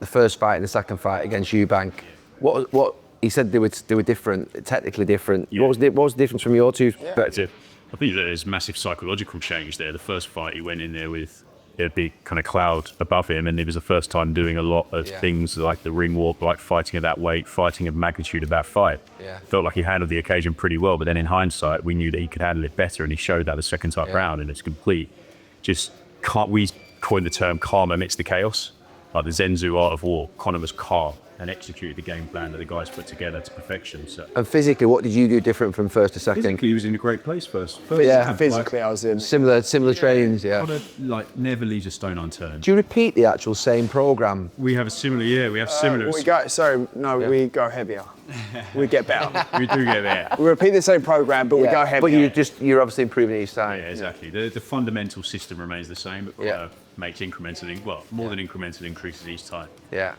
Speaker 1: the first fight and the second fight against Eubank. What he said they were different, technically different.
Speaker 7: Yeah.
Speaker 1: What was the difference from your two perspective?
Speaker 7: I think there's massive psychological change there. The first fight, he went in there with a big kind of cloud above him, and it was the first time doing a lot of things like the ring walk, like fighting at that weight, fighting at magnitude of that fight.
Speaker 1: Yeah.
Speaker 7: Felt like he handled the occasion pretty well, but then in hindsight, we knew that he could handle it better, and he showed that the second time round, and it's complete. We coined the term calm amidst the chaos, like the Zenzu art of war. Conor was calm and executed the game plan that the guys put together to perfection. So
Speaker 1: And physically, what did you do different from first to second?
Speaker 7: physically, he was in a great place first.
Speaker 1: Yeah,
Speaker 2: Physically, I was in.
Speaker 1: Similar trainings, yeah.
Speaker 7: Conor, never leaves a stone unturned.
Speaker 1: Do you repeat the actual same program?
Speaker 7: We have a similar, we have similar.
Speaker 2: We go heavier. We get better.
Speaker 7: We do get there.
Speaker 2: We repeat the same program, but we go heavier.
Speaker 1: But you're obviously improving each time.
Speaker 7: Yeah, exactly. The fundamental system remains the same, but makes incremental, more than incremental increases each time.
Speaker 1: Yeah.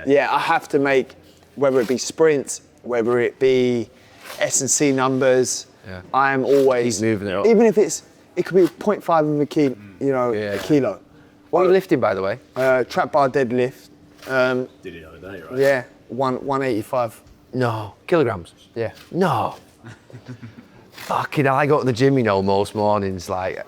Speaker 2: Yeah, I have to make, whether it be sprints, whether it be S&C numbers, I am always
Speaker 1: Keep moving it up.
Speaker 2: Even if it could be 0.5 of a kilo, a kilo.
Speaker 1: What are you lifting, by the way?
Speaker 2: Trap bar deadlift.
Speaker 7: Did it the other day, right?
Speaker 2: Yeah, 185.
Speaker 1: No. Kilograms?
Speaker 2: Yeah.
Speaker 1: No. Fucking hell, I go to the gym, most mornings, like,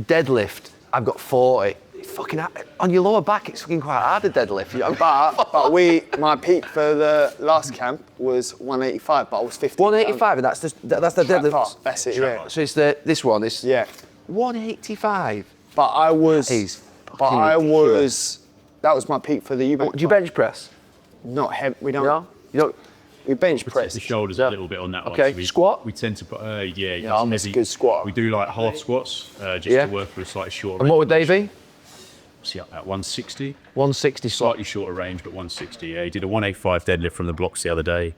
Speaker 1: deadlift, I've got 40. Fucking on your lower back, it's fucking quite hard to deadlift.
Speaker 2: But my peak for the last camp was 185, but I was 50.
Speaker 1: 185, and that's the deadlift.
Speaker 2: That's it, yeah.
Speaker 1: So it's this one, it's 185.
Speaker 2: But I was,
Speaker 1: ridiculous.
Speaker 2: that was my peak for the Eubank.
Speaker 1: Do you bench press?
Speaker 2: Not heavy, we don't.
Speaker 1: No? You don't?
Speaker 2: We bench press.
Speaker 7: The shoulders a little bit on that one.
Speaker 1: Okay,
Speaker 7: So
Speaker 1: squat?
Speaker 7: We tend to put,
Speaker 2: it's a good squat.
Speaker 7: We do like half squats, just to work with a slightly shorter
Speaker 1: And what would they be?
Speaker 7: See up at 160.
Speaker 1: 160
Speaker 7: Slightly shorter range, but 160. Yeah, he did a 185 deadlift from the blocks the other day.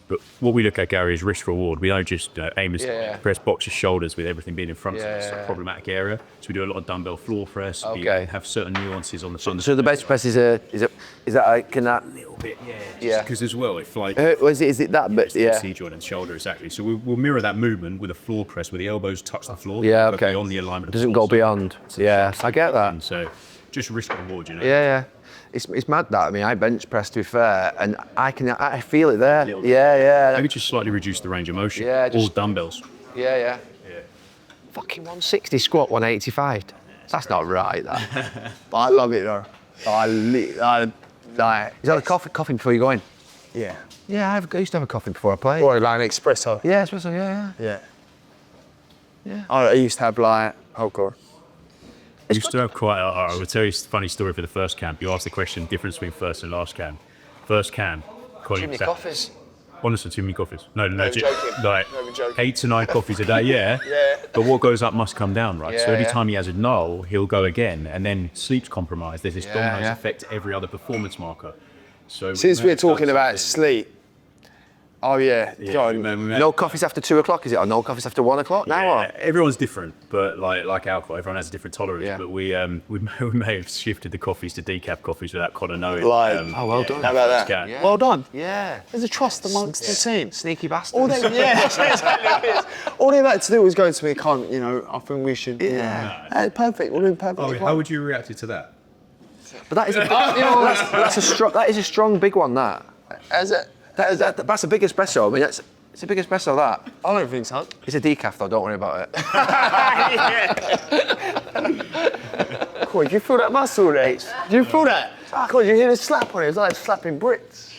Speaker 7: But what we look at, Gary, is risk reward. We don't just aim to press box's shoulders with everything being in front of us. It's a problematic area. So we do a lot of dumbbell floor press.
Speaker 1: Okay.
Speaker 7: We have certain nuances on the front.
Speaker 1: So the bench press is that can that
Speaker 7: a little bit,
Speaker 1: Yeah.
Speaker 7: Because as well, if like
Speaker 1: is it that bit? Yeah.
Speaker 7: C joint and shoulder, exactly. So we'll mirror that movement with a floor press where the elbows touch the floor.
Speaker 1: Yeah,
Speaker 7: but
Speaker 1: okay.
Speaker 7: beyond the alignment.
Speaker 1: Doesn't go beyond. Yeah, I get that.
Speaker 7: And so just risk reward,
Speaker 1: Yeah. It's mad that. I mean, I bench press, to be fair, and I feel it there. Yeah.
Speaker 7: Maybe just slightly reduce the range of motion.
Speaker 1: Yeah,
Speaker 7: All dumbbells.
Speaker 1: Yeah. Fucking 160 squat, 185. That's not right, that.
Speaker 2: But I love it though. I like.
Speaker 1: Is that a coffee before you go in?
Speaker 2: Yeah.
Speaker 1: Yeah, I used to have a coffee before I played.
Speaker 2: Or like an espresso.
Speaker 1: Yeah, espresso, yeah.
Speaker 2: I used to have like, oh god.
Speaker 7: I used to have quite I will tell you a funny story for the first camp. You asked the question, difference between first and last camp. First camp,
Speaker 1: Too many coffees.
Speaker 7: Honestly, too many coffees. No, legit.
Speaker 2: joking.
Speaker 7: Like
Speaker 2: No, I'm joking.
Speaker 7: 8 to 9 coffees a day, yeah.
Speaker 2: Yeah.
Speaker 7: But what goes up must come down, right? So
Speaker 1: Yeah,
Speaker 7: every
Speaker 1: yeah.
Speaker 7: time he has a null, he'll go again, and then sleep's compromised. There's this dominoes
Speaker 1: yeah.
Speaker 7: effect to every other performance marker. So
Speaker 2: Since we're talking about sleep, oh yeah, go on.
Speaker 1: No coffees after 2 o'clock, is it? Or no coffees after 1 o'clock now?
Speaker 7: Yeah,
Speaker 1: Or?
Speaker 7: everyone's different, but like alcohol, everyone has a different tolerance.
Speaker 1: Yeah.
Speaker 7: But we may have shifted the coffees to decaf coffees without Conor knowing.
Speaker 2: Like,
Speaker 1: Oh, well done.
Speaker 2: how about that?
Speaker 7: Yeah.
Speaker 1: Yeah.
Speaker 2: Well done.
Speaker 1: Yeah.
Speaker 2: There's a trust amongst the team.
Speaker 1: Sneaky bastard.
Speaker 2: All they, yeah, exactly. It is. All they had to do was go to me, can't, you know, I think we should.
Speaker 1: Yeah.
Speaker 2: Perfect. We're doing perfect.
Speaker 7: Oh, how would you react to that?
Speaker 1: But that is that is a strong big one, that.
Speaker 2: As it?
Speaker 1: That's a big espresso. I mean, it's a big espresso, that.
Speaker 2: I don't think so.
Speaker 1: It's a decaf, though, don't worry about it.
Speaker 2: Cool, did you feel that muscle there? Do you feel that? Cool, you hear the slap on it? It's like slapping bricks.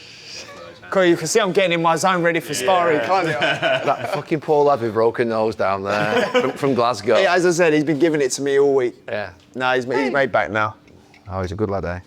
Speaker 2: Cool, you can see I'm getting in my zone ready for sparring, can't you?
Speaker 1: That fucking poor lad with broken nose down there from Glasgow.
Speaker 2: Yeah, as I said, he's been giving it to me all week.
Speaker 1: Yeah.
Speaker 2: No, he's made back now.
Speaker 1: Oh, he's a good lad, eh?